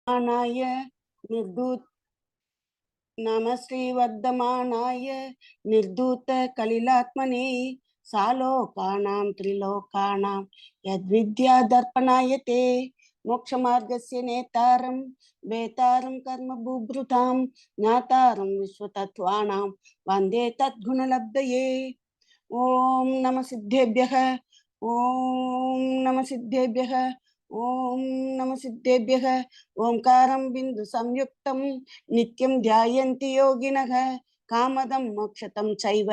नाय निर्दूत नमः श्रीवर्धमानाय निर्दूत कलिलात्मने सालोकानां त्रिलोकानां यद्विद्या दर्पणाय ते मोक्षमार्गस्य नेतारं वेतारं कर्म बुभृतां ज्ञातारं विश्वतत्त्वानां वन्दे तद्गुणलब्धये। ओम नमः सिद्धेभ्यः, ओम नमः सिद्धेभ्यः, ओम नमः सिद्धेभ्यः। ओंकारं बिंदु संयुक्तं नित्यं ध्यायन्ति योगिनः कामदं मोक्षतं चैव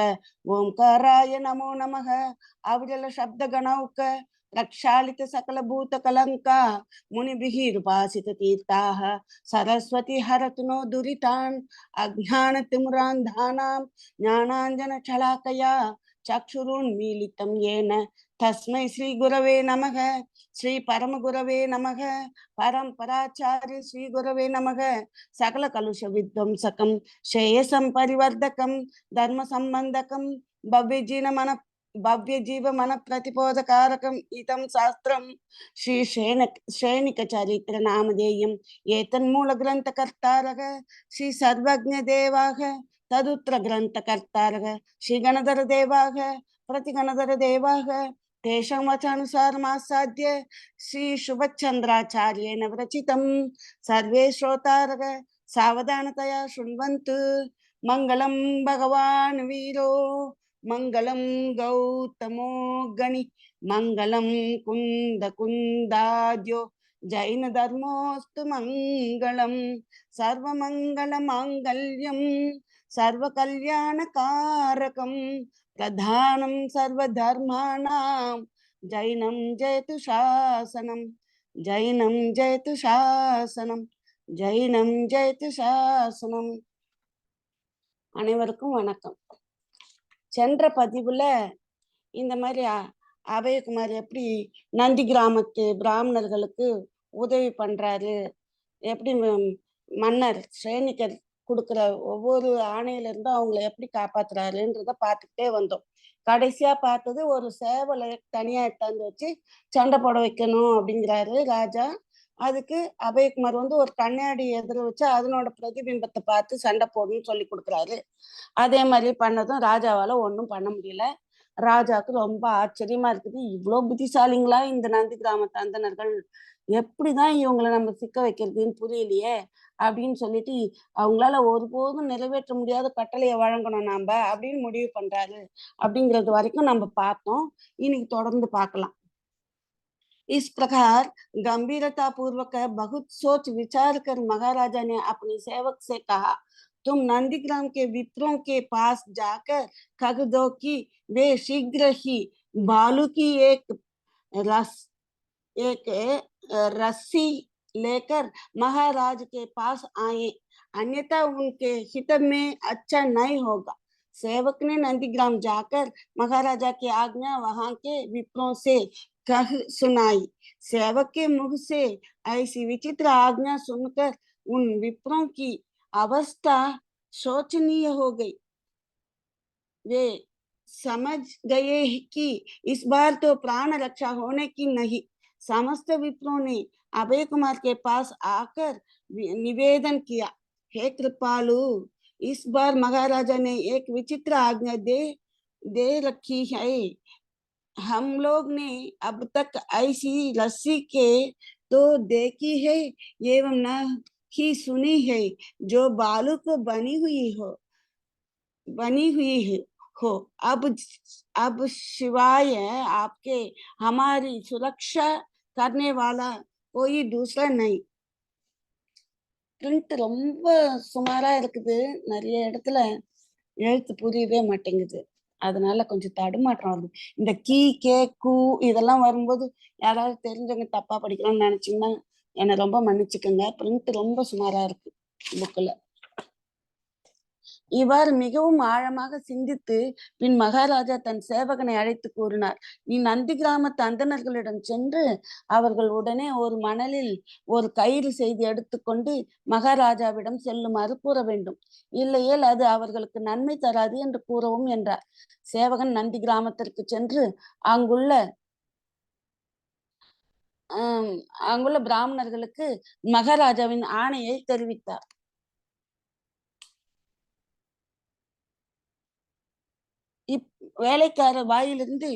ओंकाराय नमो नमः। अविरल शब्द गणौक प्रक्षालित सकल भूत कलंका मुनिभिः उपासित तीर्थाः सरस्वती हरतु नो दुरितान् अज्ञान तिमिरान्धानां ज्ञानाञ्जन शलाकया चक्षुरुन्मीलितं येन तस्मै श्री गुरवे नमः। श्री परम गुरवे नमः। परंपराचार्य श्री गुरवे नमः। सकल कलुष विध्वंसकं श्रेयसं परिवर्धकं धर्म संबंधकं भव्य जीव मन प्रतिपोधकारकं इदं शास्त्रं श्री श्रेणिक चरित्र नामधेयं एतन्मूल ग्रंथकर्तारः श्री सर्वज्ञ देवाः तदुत्र ग्रंथकर्तारः श्री गणधर देवाः प्रतिगणधर देवाः तेषां वचानुसारमासाद्य श्री शुभचंद्राचार्येण विरचितं सर्वे श्रोतारः सावधानतया शृण्वन्तु। मंगलं भगवान् वीरो मंगलं गौतमो गणि मंगलं कुंद कुंदाद्यो जैन धर्मोस्तु मंगलं सर्वमंगल मांगल्यं सर्वकल्याणकारकं प्रधानं सर्वधर्माणां जैनं जयतु शासनं जैनं जयतु शासनं जैनं जयतु शासனம்। அனைவருக்கும் வணக்கம். சென்ற பதிவுல இந்த மாதிரி அபயகுமார் எப்படி நந்தி கிராமத்து பிராமணர்களுக்கு உதவி பண்றாரு, எப்படி மன்னர் ஸ்ரேணிகர் கொடுக்குற ஒவ்வொரு ஆணையில இருந்தும் அவங்கள எப்படி காப்பாத்துறாருன்றத பார்த்துக்கிட்டே வந்தோம். கடைசியா பார்த்தது ஒரு சேவலை தனியா எடுத்தாந்து வச்சு சண்டை போட வைக்கணும் அப்படிங்கிறாரு ராஜா. அதுக்கு அபயகுமார் ஒரு கண்ணாடி எதிர வச்சு அதனோட பிரதிபிம்பத்தை பார்த்து சண்டை போடணும்னு சொல்லி கொடுக்குறாரு. அதே மாதிரி பண்ணதும் ராஜாவால ஒன்றும் பண்ண முடியல. ராஜாவுக்கு ரொம்ப ஆச்சரியமா இருக்குது, இவ்வளவு புத்திசாலிங்களா இந்த நந்தி கிராமத்து அந்தனர்கள், எப்படிதான் இவங்களை நம்ம சிக்க வைக்கிறதுன்னு புரியலையே அப்படின்னு சொல்லிட்டு அவங்களால ஒருபோதும் நிறைவேற்ற முடியாத கட்டளையை வழங்கணும் நாம அப்படின்னு முடிவு பண்றாரு. அப்படிங்கிறது வரைக்கும் நம்ம பார்த்தோம். இன்னைக்கு தொடர்ந்து பார்க்கலாம். इस प्रकार गंभीरता पूर्वक बहुत सोच विचार कर महाराजा ने अपने सेवक से कहा, तुम नंदीग्राम के विप्रों के पास जाकर कह दो कि वे शीघ्र ही भालू की एक रस्सी लेकर महाराज के पास आए, अन्यथा उनके हित में अच्छा नहीं होगा। सेवक ने नंदीग्राम जाकर महाराजा की आज्ञा वहां के विप्रों से कह सुनाई। सेवक के मुख से ऐसी विचित्र आज्ञा सुनकर उन विप्रों की अवस्था शोचनीय हो गई। वे समझ गए कि इस बार तो प्राण रक्षा होने की नहीं। समस्त विप्रों ने अभय कुमार के पास आकर निवेदन किया, हे कृपालु, इस बार महाराजा ने एक विचित्र आज्ञा दे रखी है। हम लोग ने अब तक ऐसी रस्सी के तो देखी है एवं न ही सुनी है जो बालू को बनी हुई हो। अब शिवाय आपके हमारी सुरक्षा करने वाला कोई दूसरा नहीं। பிரிண்ட் ரொம்ப சுமாரா இருக்குது, நிறைய இடத்துல எழுத்து புரியவே மாட்டேங்குது, அதனால கொஞ்சம் தடுமாற்றம் வருது. இந்த கீ கே கூ இதெல்லாம் வரும்போது யாராவது தெரிஞ்சவங்க தப்பா படிக்கணும்னு நினைச்சீங்கன்னா என்னை ரொம்ப மன்னிச்சுக்கோங்க. பிரிண்ட் ரொம்ப சுமாரா இருக்கு புக்ல. இவ்வாறு மிகவும் ஆழமாக சிந்தித்து பின் மகாராஜா தன் சேவகனை அழைத்து கூறினார், நீ நந்தி கிராமத்து அந்தணர்களிடம் சென்று அவர்கள் உடனே ஒரு மணலில் ஒரு கயிறு செய்து எடுத்துக்கொண்டு மகாராஜாவிடம் செல்லுமாறு கூற வேண்டும், இல்லையேல் அது அவர்களுக்கு நன்மை தராது என்று கூறவும் என்றார். சேவகன் நந்தி கிராமத்திற்கு சென்று அங்குள்ள அங்குள்ள பிராமணர்களுக்கு மகாராஜாவின் ஆணையை தெரிவித்தார். வேலைக்காரர் வாயிலிருந்து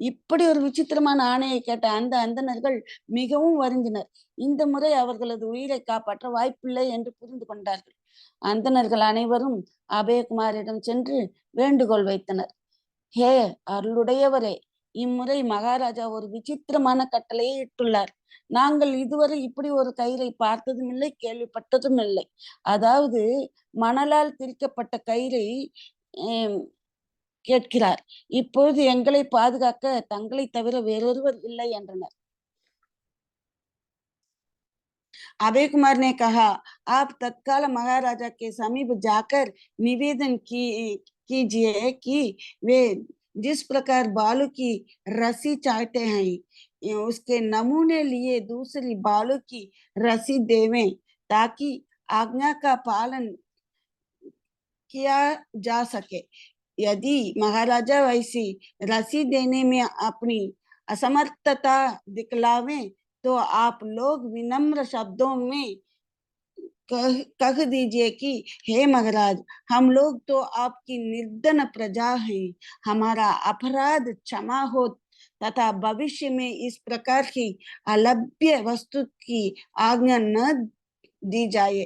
இப்படி ஒரு விசித்திரமான ஆணையை கேட்ட அந்த அந்தணர்கள் மிகவும் வருந்தினர். இந்த முறை அவர்களது உயிரை காப்பாற்ற வாய்ப்பில்லை என்று புரிந்து கொண்டார்கள். அந்தணர்கள் அனைவரும் அபயகுமாரிடம் சென்று வேண்டுகோள் வைத்தனர். ஹே அருளுடையவரே, இம்முறை மகாராஜா ஒரு விசித்திரமான கட்டளையை இட்டுள்ளார். நாங்கள் இதுவரை இப்படி ஒரு கயிறை பார்த்ததும் இல்லை, கேள்விப்பட்டதும் இல்லை. அதாவது மணலால் திரிக்கப்பட்ட கயிறை கேட்கிறார். இப்பொழுது எங்களை பாதுகாக்க தங்களை தவிர வேறொருவர் இல்லை என்றனர். अभय कुमार ने कहा, आप तत्काल महाराजा के समीप जाकर निवेदन कीजिए कि वे जिस प्रकार बालू की रस्सी चाहते हैं उसके नमूने लिए दूसरी बालू की रस्सी देवें, ताकि आज्ञा का पालन किया जा सके। यदि महाराजा वैसी रस्सी देने में अपनी असमर्थता दिखलावें तो आप लोग विनम्र शब्दों में कह दीजिए कि हे महाराज, हम लोग तो आपकी निर्धन प्रजा हैं, हमारा अपराध क्षमा हो तथा भविष्य में इस प्रकार की अलभ्य वस्तु की आज्ञा न दी जाए।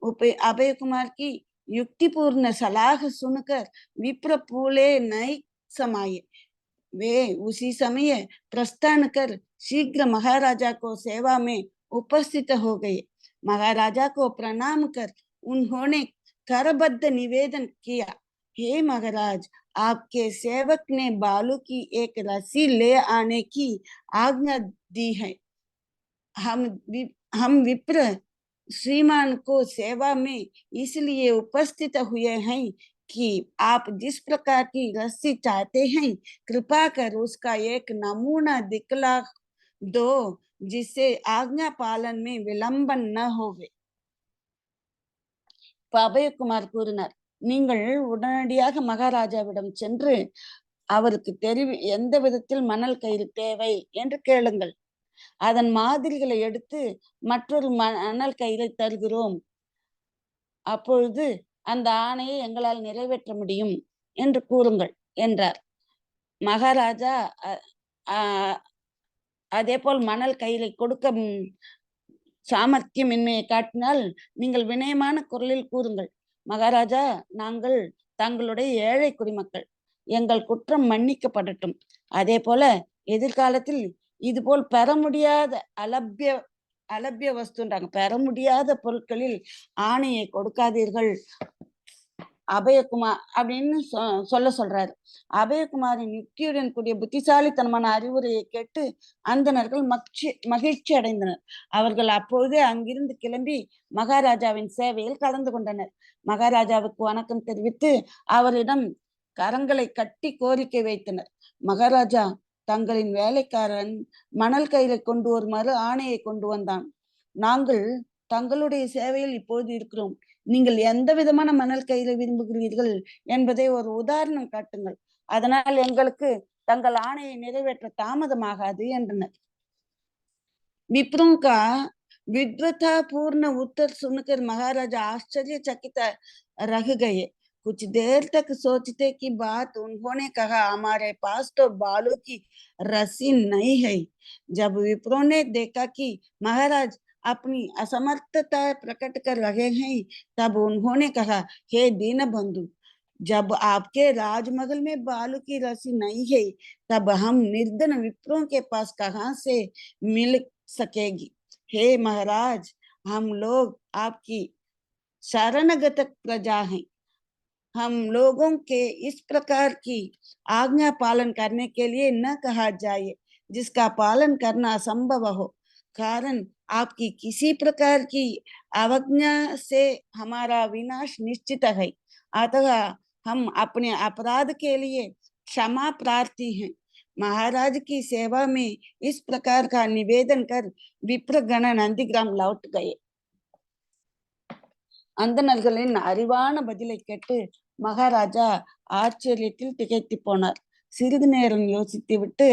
अभय कुमार की युक्तिपूर्ण सलाह सुनकर विप्र फूले नहीं समाये। वे उसी समय प्रस्थान कर शीघ्र महाराजा को सेवा में उपस्थित हो गए। महाराजा को प्रणाम कर उन्होंने करबद्ध निवेदन किया, हे महाराज, आपके सेवक ने बालू की एक रस्सी ले आने की आज्ञा दी है। हम विप्र श्रीमान को सेवा में इसलिए उपस्थित हुए हैं कि आप जिस प्रकार की रस्सी चाहते हैं, कृपा कर उसका एक नमूना दिखला दो, जिससे आज्ञा पालन में विलंबन न होवे। அபயகுமார் கூறினார், நீங்கள் உடனடியாக மகாராஜாவிடம் சென்று அவருக்கு எந்த விதத்தில் மணல் கயிறு தேவை என்று கேளுங்கள். அதன் மாதிரிகளை எடுத்து மற்றொரு மணல் கயிறை தருகிறோம். அப்பொழுது அந்த ஆணையை எங்களால் நிறைவேற்ற முடியும் என்று கூறுங்கள் என்றார். மகாராஜா அதே போல் மணல் கயிறை கொடுக்க சாமர்த்தியமின்மையை காட்டினால் நீங்கள் வினயமான குரலில் கூறுங்கள், மகாராஜா, நாங்கள் தங்களுடைய ஏழை குடிமக்கள், எங்கள் குற்றம் மன்னிக்கப்படட்டும். அதே போல எதிர்காலத்தில் இதுபோல் பெற முடியாத அலபிய வஸ்துன்றாங்க, பெற முடியாத பொருட்களில் ஆணையை கொடுக்காதீர்கள் அபயகுமார் அப்படின்னு சொல்றாரு. அபயகுமாரின் யுக்தியுடன் கூடிய புத்திசாலித்தனமான அறிவுரையை கேட்டு அந்தணர்கள் மகிழ்ச்சி அடைந்தனர். அவர்கள் அப்பொழுதே அங்கிருந்து கிளம்பி மகாராஜாவின் சேவையில் கலந்து கொண்டனர். மகாராஜாவுக்கு வணக்கம் தெரிவித்து அவரிடம் கரங்களை கட்டி கோரிக்கை வைத்தனர். மகாராஜா, தங்களின் வேலைக்காரன் மணல் கயிறை கொண்டு வருமாறு ஆணையை கொண்டு வந்தான். நாங்கள் தங்களுடைய சேவையில் இப்போது இருக்கிறோம். நீங்கள் எந்த விதமான மணல் கயிறை விரும்புகிறீர்கள் என்பதை ஒரு உதாரணம் காட்டுங்கள். அதனால் எங்களுக்கு தங்கள் ஆணையை நிறைவேற்ற தாமதமாகாது என்றனர். विप्रों का विद्वता पूर्ण उत्तर सुनकर महाराजा आश्चर्यचकित रह गए। कुछ देर तक सोचते की बात उन्होंने कहा, हमारे पास तो बालू की रस्सी नहीं है। जब विप्रों ने देखा कि महाराज अपनी असमर्थता प्रकट कर रहे हैं, तब उन्होंने कहा, हे दीन बंधु, जब आपके राजमहल में बालू की रस्सी नहीं है, तब हम निर्धन विप्रों के पास कहाँ से मिल सकेगी। हे महाराज, हम लोग आपकी शरणगत प्रजा हैं। हम लोगों के इस प्रकार की आज्ञा पालन करने के लिए न कहा जाए जिसका पालन करना असंभव हो। कारण आपकी किसी प्रकार की अवज्ञा से हमारा विनाश निश्चित है। अतः हम अपने अपराध के लिए क्षमा प्रार्थी हैं। महाराज की सेवा में इस प्रकार का निवेदन कर विप्रगण नंदीग्राम लौट गए। அந்தணர்களின் அறிவான பதிலை கேட்டு மகாராஜா ஆச்சரியத்தில் திகைத்து போனார். சிறிது நேரம் யோசித்து விட்டு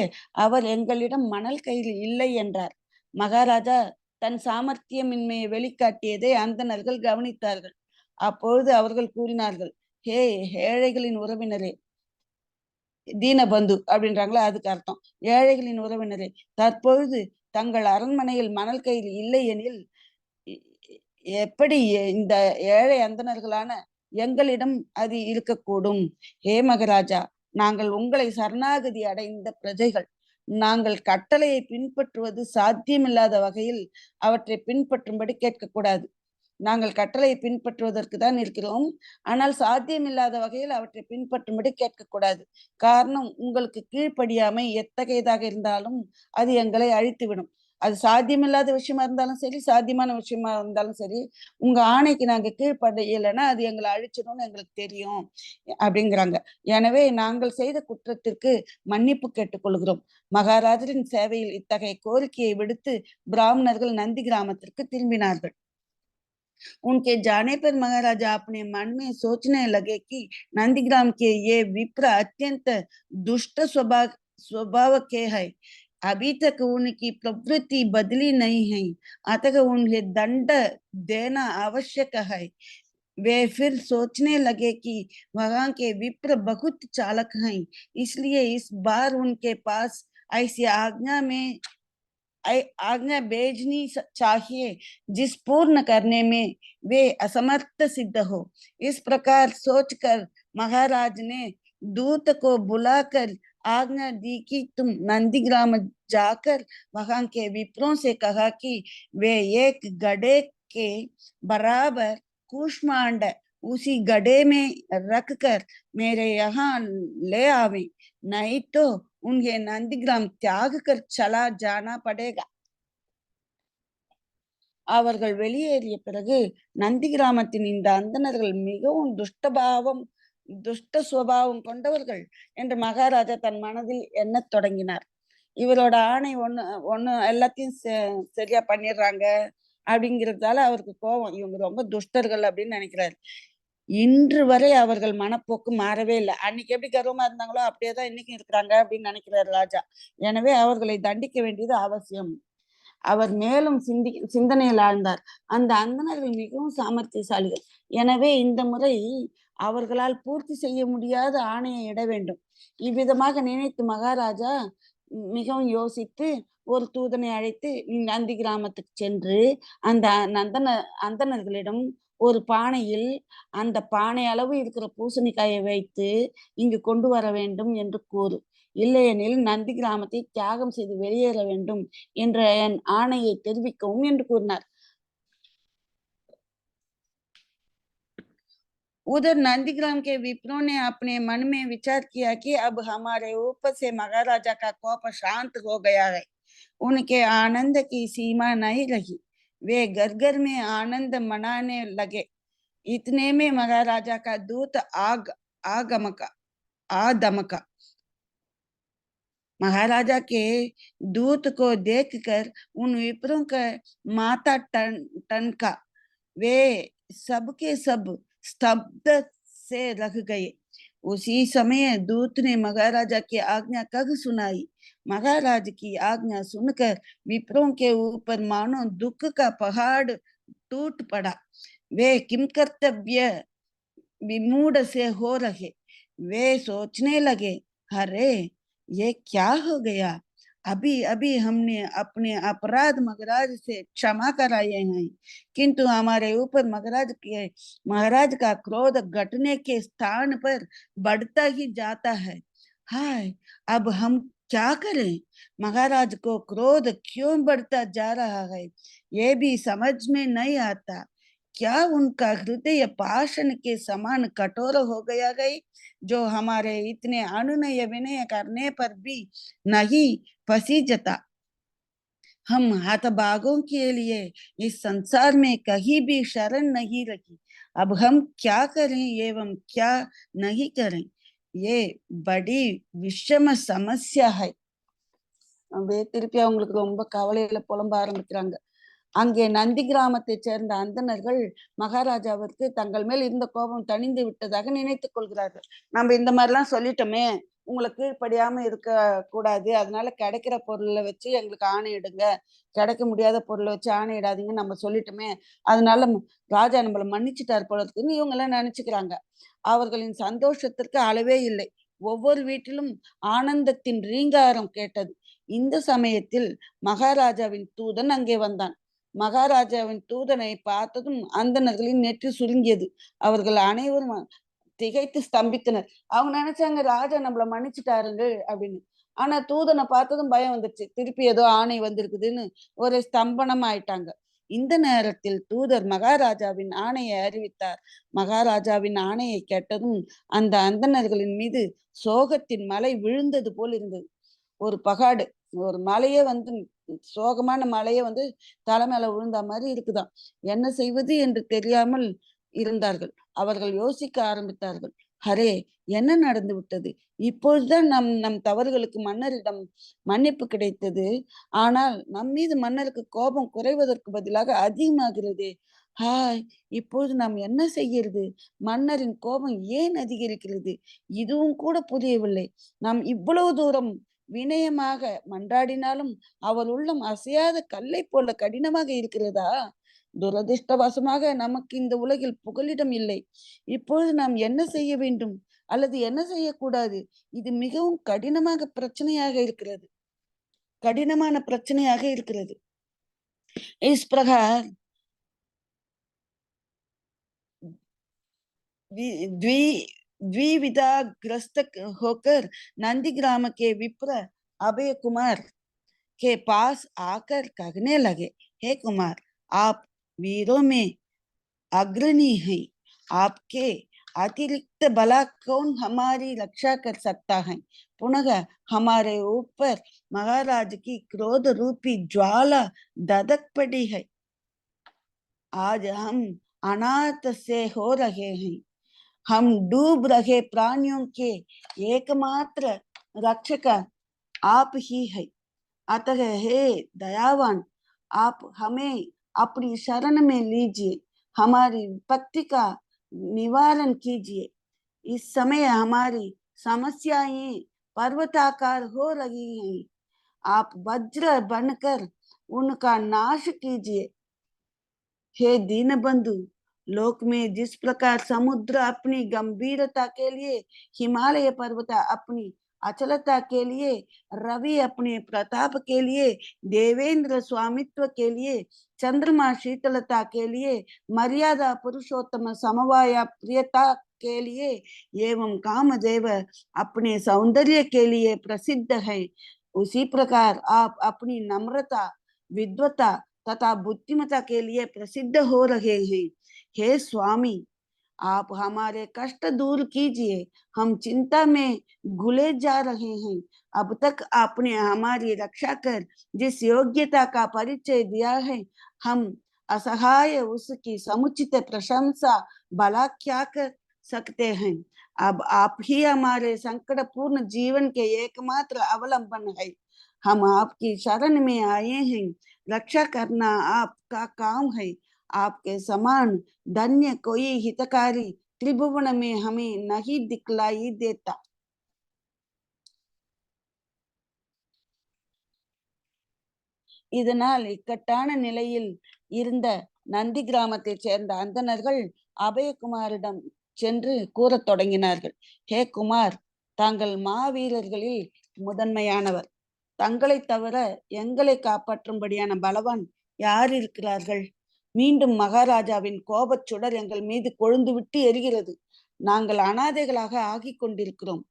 அவர் எங்களிடம் மணல் கயிறு இல்லை என்றார். மகாராஜா தன் சாமர்த்தியமின்மையை வெளிக்காட்டியதை அந்தணர்கள் கவனித்தார்கள். அப்பொழுது அவர்கள் கூறினார்கள், ஹே ஏழைகளின் உறவினரே, தீனபந்து அப்படின்றாங்களா, அதுக்கு அர்த்தம். ஏழைகளின் உறவினரே, தற்பொழுது தங்கள் அரண்மனையில் மணல் கயிறு இல்லை எனில் எப்படி இந்த ஏழை அந்தணர்களான எங்களிடம் அது இருக்கக்கூடும்? ஹே மகாராஜா, நாங்கள் உங்களை சரணாகதி அடைந்த பிரஜைகள். நாங்கள் கட்டளையை பின்பற்றுவது சாத்தியமில்லாத வகையில் அவற்றை பின்பற்றும்படி கேட்கக்கூடாது. நாங்கள் கட்டளையை பின்பற்றுவதற்கு தான் இருக்கிறோம். ஆனால் சாத்தியமில்லாத வகையில் அவற்றை பின்பற்றும்படி கேட்கக்கூடாது. காரணம், உங்களுக்கு கீழ்ப்படியாமை எத்தகையதாக இருந்தாலும் அது எங்களை அழித்துவிடும். அது சாத்தியமில்லாத விஷயமா இருந்தாலும் சரி, சாத்தியமான விஷயமா இருந்தாலும் சரி, உங்க ஆணைக்கு நாங்க கீழ்ப்படையலைன்னா அது எங்களை அழிச்சிடும்னு எங்களுக்கு தெரியும் அப்படிங்கிறாங்க. எனவே நாங்கள் செய்த குற்றத்திற்கு மன்னிப்பு கேட்டுக்கொள்கிறோம். மகாராஜரின் சேவையில் இத்தகைய கோரிக்கையை விடுத்து பிராமணர்கள் நந்தி கிராமத்திற்கு திரும்பினார்கள். उनके जाने पर महाराजा अपने मन में सोचने लगे कि नंदीग्राम के ये विप्र अत्यंत दुष्ट स्वभाव के है। अभी तक उनकी प्रवृत्ति बदली नहीं है, अतः उन्हें दंड देना आवश्यक है। वे फिर सोचने लगे कि वहां के विप्र बहुत चालक हैं, इसलिए इस बार उनके पास ऐसी आज्ञा भेजनी चाहिए जिस पूर्ण करने में वे असमर्थ सिद्ध हो। इस प्रकार सोचकर महाराज ने दूत को बुलाकर आज्ञा दी कि तुम नंदीग्राम जाकर वहां के विप्रों से कहा कि वे एक गड्ढे के बराबर कूष्मांड उसी गड्ढे में रखकर मेरे यहाँ ले आवे, नहीं तो उन्हें नंदीग्राम त्याग कर चला जाना पड़ेगा। அவர்கள் வெளியேறிய பிறகு நந்தி கிராமத்தின் இந்த அந்தணர்கள் மிகவும் துஷ்ட சுபாவம் கொண்டவர்கள் என்று மகாராஜா தன் மனதில் எண்ணத் தொடங்கினார். இவரோட ஆணை ஒண்ணு எல்லாத்தையும் சரியா பண்ணிடுறாங்க அப்படிங்கிறதால அவருக்கு கோபம். இவங்க ரொம்ப துஷ்டர்கள் அப்படின்னு நினைக்கிறாரு. இன்று வரை அவர்கள் மனப்போக்கு மாறவே இல்லை. அன்னைக்கு எப்படி கர்வமா இருந்தாங்களோ அப்படியேதான் இன்னைக்கும் இருக்கிறாங்க அப்படின்னு நினைக்கிறார் ராஜா. எனவே அவர்களை தண்டிக்க வேண்டியது அவசியம். அவர் மேலும் சிந்தனையில் ஆழ்ந்தார். அந்த அந்தணர்கள் மிகவும் சாமர்த்தியசாலிகள். எனவே இந்த முறை அவர்களால் பூர்த்தி செய்ய முடியாத ஆணையை இட வேண்டும். இவ்விதமாக நினைத்து மகாராஜா மிகவும் யோசித்து ஒரு தூதனை அழைத்து நந்தி கிராமத்துக்கு சென்று அந்த அந்தணர்களிடம் ஒரு பானையில் அந்த பானை அளவு இருக்கிற பூசணிக்காயை வைத்து இங்கு கொண்டு வர வேண்டும் என்று கூறு. இல்லையெனில் நந்தி கிராமத்தை தியாகம் செய்து வெளியேற வேண்டும் என்ற என் ஆணையை தெரிவிக்கவும் என்று கூறினார். उधर नंदीग्राम के विप्रों ने अपने मन में विचार किया कि अब हमारे ऊपर से महाराजा का कोप शांत हो गया है। उनके आनंद की सीमा नहीं रही। वे घर घर में आनंद मनाने लगे। इतने में महाराजा का दूत आदमका। महाराजा के दूत को देखकर उन विप्रों का माथा टनका। वे सबके सब स्तब्ध से रह गए। उसी समय दूत ने महाराजा की आज्ञा कह सुनाई। महाराज की आज्ञा सुनकर विप्रों के ऊपर मानो दुख का पहाड़ टूट पड़ा। वे किंकर्तव्य विमूढ़ से हो रहे। वे सोचने लगे, अरे ये क्या हो गया? अभी अभी हमने अपने अपराध महाराज से क्षमा कराए हैं, किंतु हमारे ऊपर महाराज का क्रोध घटने के स्थान पर बढ़ता ही जाता है। हाय, अब हम क्या करें? महाराज को क्रोध क्यों बढ़ता जा रहा है, ये भी समझ में नहीं आता। क्या उनका हृदय पाषाण के समान कठोर हो गया है, जो हमारे इतने अनुनय विनय करने पर भी नहीं पसीजता। हम हतभागों के लिए इस संसार में कहीं भी शरण नहीं रखी। अब हम क्या करें एवं क्या नहीं करें, ये बड़ी विषम समस्या है। திருப்பி அவங்களுக்கு ரொம்ப கவலையில புலம்ப ஆரம்பிக்கிறாங்க. அங்கே நந்தி கிராமத்தை சேர்ந்த அந்தணர்கள் மகாராஜாவிற்கு தங்கள் மேல் இருந்த கோபம் தணிந்து விட்டதாக நினைத்துக் கொள்கிறார்கள். நம்ம இந்த மாதிரிலாம் சொல்லிட்டோமே, உங்களை கீழ்ப்படியாம இருக்க கூடாது. அதனால கிடைக்கிற பொருள வச்சு எங்களுக்கு ஆணையிடுங்க. கிடைக்க முடியாத பொருள வச்சு ஆணையிடாதீங்கன்னு நம்ம சொல்லிட்டோமே. அதனால ராஜா நம்மள மன்னிச்சுட்டார் போல இருக்குன்னு இவங்கலாம் நெனச்சுக்கிறாங்க. அவர்களின் சந்தோஷத்திற்கு அளவே இல்லை. ஒவ்வொரு வீட்டிலும் ஆனந்தத்தின் ரீங்காரம் கேட்டது. இந்த சமயத்தில் மகாராஜாவின் தூதன் அங்கே வந்தான். மகாராஜாவின் தூதனை பார்த்ததும் அந்தணர்களின் நெற்றி சுருங்கியது. அவர்கள் அனைவரும் திகைத்து ஸ்தம்பித்தனர். அவங்க நினைச்சாங்க ராஜா நம்மள மன்னிச்சுட்டாருங்க அப்படின்னு. ஆனா தூதனை பார்த்ததும் பயம் வந்துருச்சு. திருப்பி ஏதோ ஆணை வந்திருக்குதுன்னு ஒரு ஸ்தம்பனம் ஆயிட்டாங்க. இந்த நேரத்தில் தூதர் மகாராஜாவின் ஆணையை அறிவித்தார். மகாராஜாவின் ஆணையை கேட்டதும் அந்த அந்தணர்களின் மீது சோகத்தின் மலை விழுந்தது போல் இருந்தது. ஒரு பகாடு, ஒரு மலையே வந்து சோகமான மலையே வந்து தலை மேல விழுந்த மாதிரி இருக்குதாம். என்ன செய்வது என்று தெரியாமல் இருந்தார்கள். அவர்கள் யோசிக்க ஆரம்பித்தார்கள். ஹரே, என்ன நடந்து விட்டது? இப்பொழுதுதான் நம் நம் தவறுகளுக்கு மன்னரிடம் மன்னிப்பு கிடைத்தது. ஆனால் நம் மீது மன்னருக்கு கோபம் குறைவதற்கு பதிலாக அதிகமாகிறதே. ஹாய், இப்பொழுது நாம் என்ன செய்கிறது? மன்னரின் கோபம் ஏன் அதிகரிக்கிறது? இதுவும் கூட புரியவில்லை. நாம் இவ்வளவு தூரம் வினயமாக மன்றாடினாலும் அவர் உள்ளம் அசையாத கல்லை போல கடினமாக இருக்கிறதா? துரதிர்ஷ்டவசமாக நமக்கு இந்த உலகில் புகலிடம் இல்லை. இப்பொழுது நாம் என்ன செய்ய வேண்டும் அல்லது என்ன செய்யக்கூடாது? இது மிகவும் கடினமான பிரச்சனையாக இருக்கிறது. इस प्रकार द्विविधाग्रस्त होकर नंदीग्राम के विप्र अभय कुमार के पास आकर कहने लगे, हे कुमार, आप वीरों में अग्रणी हैं। आपके अतिरिक्त भला कौन हमारी रक्षा कर सकता है? पुनः हमारे ऊपर महाराज की क्रोध रूपी ज्वाला धधक पड़ी है। आज हम अनाथ से हो रहे हैं। हम डूब रहे प्राणियों के एकमात्र रक्षक आप ही है। अतः हे दयावान, आप हमें अपनी शरण में लीजिए, हमारी विपत्ति का निवारण कीजिए। इस समय हमारी समस्याएं पर्वताकार हो रही हैं। आप वज्र बनकर उनका नाश कीजिए। हे दीनबंधु, लोक में जिस प्रकार समुद्र अपनी गंभीरता के लिए, हिमालय पर्वत अपनी अचलता के लिए, रवि अपने प्रताप के लिए, देवेंद्र स्वामित्व के लिए, चंद्रमा शीतलता के लिए, मर्यादा पुरुषोत्तम समवाय प्रियता के लिए एवं कामदेव अपने सौंदर्य के लिए प्रसिद्ध है, उसी प्रकार आप अपनी नम्रता, विद्वता तथा बुद्धिमता के लिए प्रसिद्ध हो रहे हैं। हे स्वामी, आप हमारे कष्ट दूर कीजिए। हम चिंता में घुले जा रहे हैं। अब तक आपने हमारी रक्षा कर जिस योग्यता का परिचय दिया है, हम असहाय उसकी समुचित प्रशंसा भला क्या कर सकते हैं। अब आप ही हमारे संकटपूर्ण जीवन के एकमात्र अवलंबन है। हम आपकी शरण में आए हैं। रक्षा करना आपका काम है। आपके समान धन्य कोई हितकारी त्रिभुवन में हमें नहीं दिखलाई देता। இதனால் இக்கட்டான நிலையில் இருந்த நந்தி கிராமத்தைச் சேர்ந்த அந்தணர்கள் அபயகுமாரிடம் சென்று கூறத் தொடங்கினார்கள். ஹே குமார், தாங்கள் மாவீரர்களில் முதன்மையானவர். தங்களை தவிர எங்களை காப்பாற்றும்படியான பலவான் யார் இருக்கிறார்கள்? மீண்டும் மகாராஜாவின் கோபச் சுடர் எங்கள் மீது கொழுந்து விட்டு எரிகிறது. நாங்கள் அனாதைகளாக ஆகிக் கொண்டிருக்கிறோம்.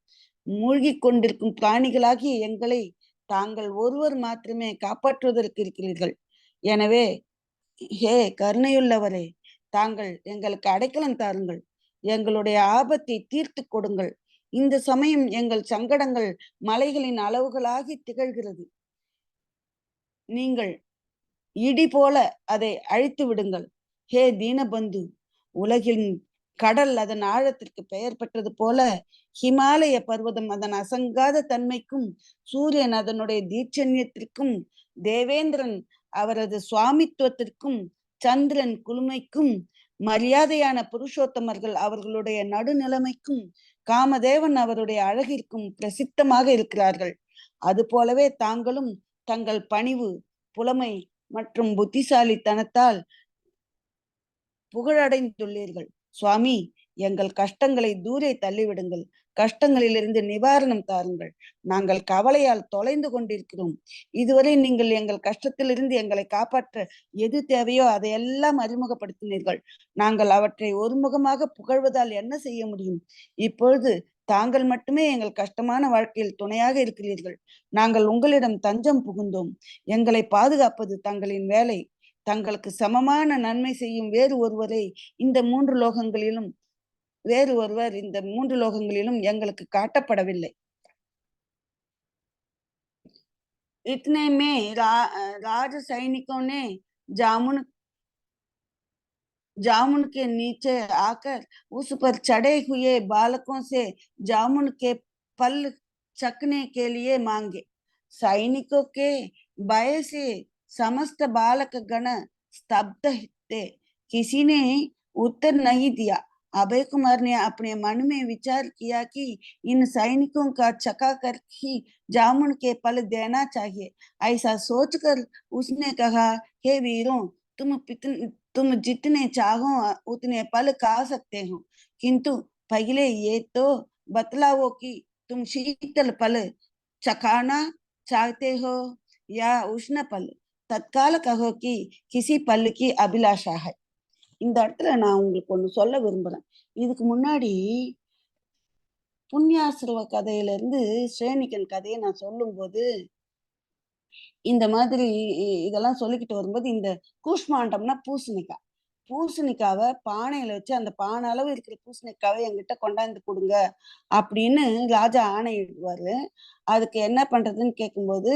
மூழ்கிக் கொண்டிருக்கும் பிராணிகளாகிய எங்களை தாங்கள் ஒருவர் மாத்திரமே காப்பாற்றுவதற்கு இருக்கிறீர்கள். எனவே ஹே கருணையுள்ளவரே, தாங்கள் எங்களுக்கு அடைக்கலம் தாருங்கள். எங்களுடைய ஆபத்தை தீர்த்து கொடுங்கள். இந்த சமயம் எங்கள் சங்கடங்கள் மலைகளின் அளவுகளாகி திகழ்கிறது. நீங்கள் இடி போல அதை அழித்து விடுங்கள். ஹே தீனபந்து, உலகின் கடல் அதன் ஆழத்திற்கு பெயர் பெற்றது போல ஹிமாலய பர்வதம் அதன் அசங்காத தன்மைக்கும், சூரியன் அதனுடைய தீட்சண்யத்திற்கும், தேவேந்திரன் அவரது சுவாமித்துவத்திற்கும், சந்திரன் குளுமைக்கும், மரியாதையான புருஷோத்தமர்கள் அவர்களுடைய நடுநிலைமைக்கும், காமதேவன் அவருடைய அழகிற்கும் பிரசித்தமாக இருக்கிறார்கள். அது போலவே தாங்களும் தங்கள் பணிவு, புலமை மற்றும் புத்திசாலித்தனத்தால் புகழடைந்துள்ளீர்கள். சுவாமி, எங்கள் கஷ்டங்களை தூரே தள்ளிவிடுங்கள். கஷ்டங்களிலிருந்து நிவாரணம் தாருங்கள். நாங்கள் கவலையால் தொலைந்து கொண்டிருக்கிறோம். இதுவரை நீங்கள் எங்கள் கஷ்டத்திலிருந்து எங்களை காப்பாற்ற எது தேவையோ அதையெல்லாம் அறிமுகப்படுத்தினீர்கள். நாங்கள் அவற்றை ஒருமுகமாக புகழ்வதால் என்ன செய்ய முடியும்? இப்பொழுது தாங்கள் மட்டுமே எங்கள் கஷ்டமான வாழ்க்கையில் துணையாக இருக்கிறீர்கள். நாங்கள் உங்களிடம் தஞ்சம் புகுந்தோம். எங்களை பாதுகாப்பது தங்களின் வேலை. தங்களுக்கு சமமான நன்மை செய்யும் இந்த மூன்று லோகங்களிலும் வேறு ஒருவர் இந்த மூன்று லோகங்களிலும் எங்களுக்கு காட்டப்படவில்லை. इतने में राज सैनिकों ने जामुन जामुन के नीचे आकर उस पर चढ़े हुए बालकों से जामुन के पल चखने के लिए मांगे। सैनिकों के भय से समस्त बालक गण स्तब्ध थे। किसी ने उत्तर नहीं दिया। अभय कुमार ने अपने मन में विचार किया कि इन सैनिकों का चखा कर ही जामुन के पल देना चाहिए। ऐसा सोचकर उसने कहा, हे वीरों, तुम जितने चाहो उतने पल खा सकते हो, किंतु पहले ये तो बतलाओ कि तुम शीतल पल चखाना चाहते हो या उष्ण पल। तत्काल कहो कि किसी पल की अभिलाषा है। இந்த இடத்துல நான் உங்களுக்கு ஒண்ணு சொல்ல விரும்புறேன். இதுக்கு முன்னாடி புண்ணியாசிரவ கதையில இருந்து ஸ்ரேணிகன் கதையை நான் சொல்லும் போது இந்த மாதிரி இதெல்லாம் சொல்லிக்கிட்டு வரும்போது இந்த கூஷ்மாண்டம்னா பூசணிக்காய், பூசணிக்காவை பானையில வச்சு அந்த பானை அளவு இருக்கிற பூசணிக்காவை என்கிட்ட கொண்டாந்து கொடுங்க அப்படின்னு ராஜா ஆணையிடுவாரு. அதுக்கு என்ன பண்றதுன்னு கேட்கும்போது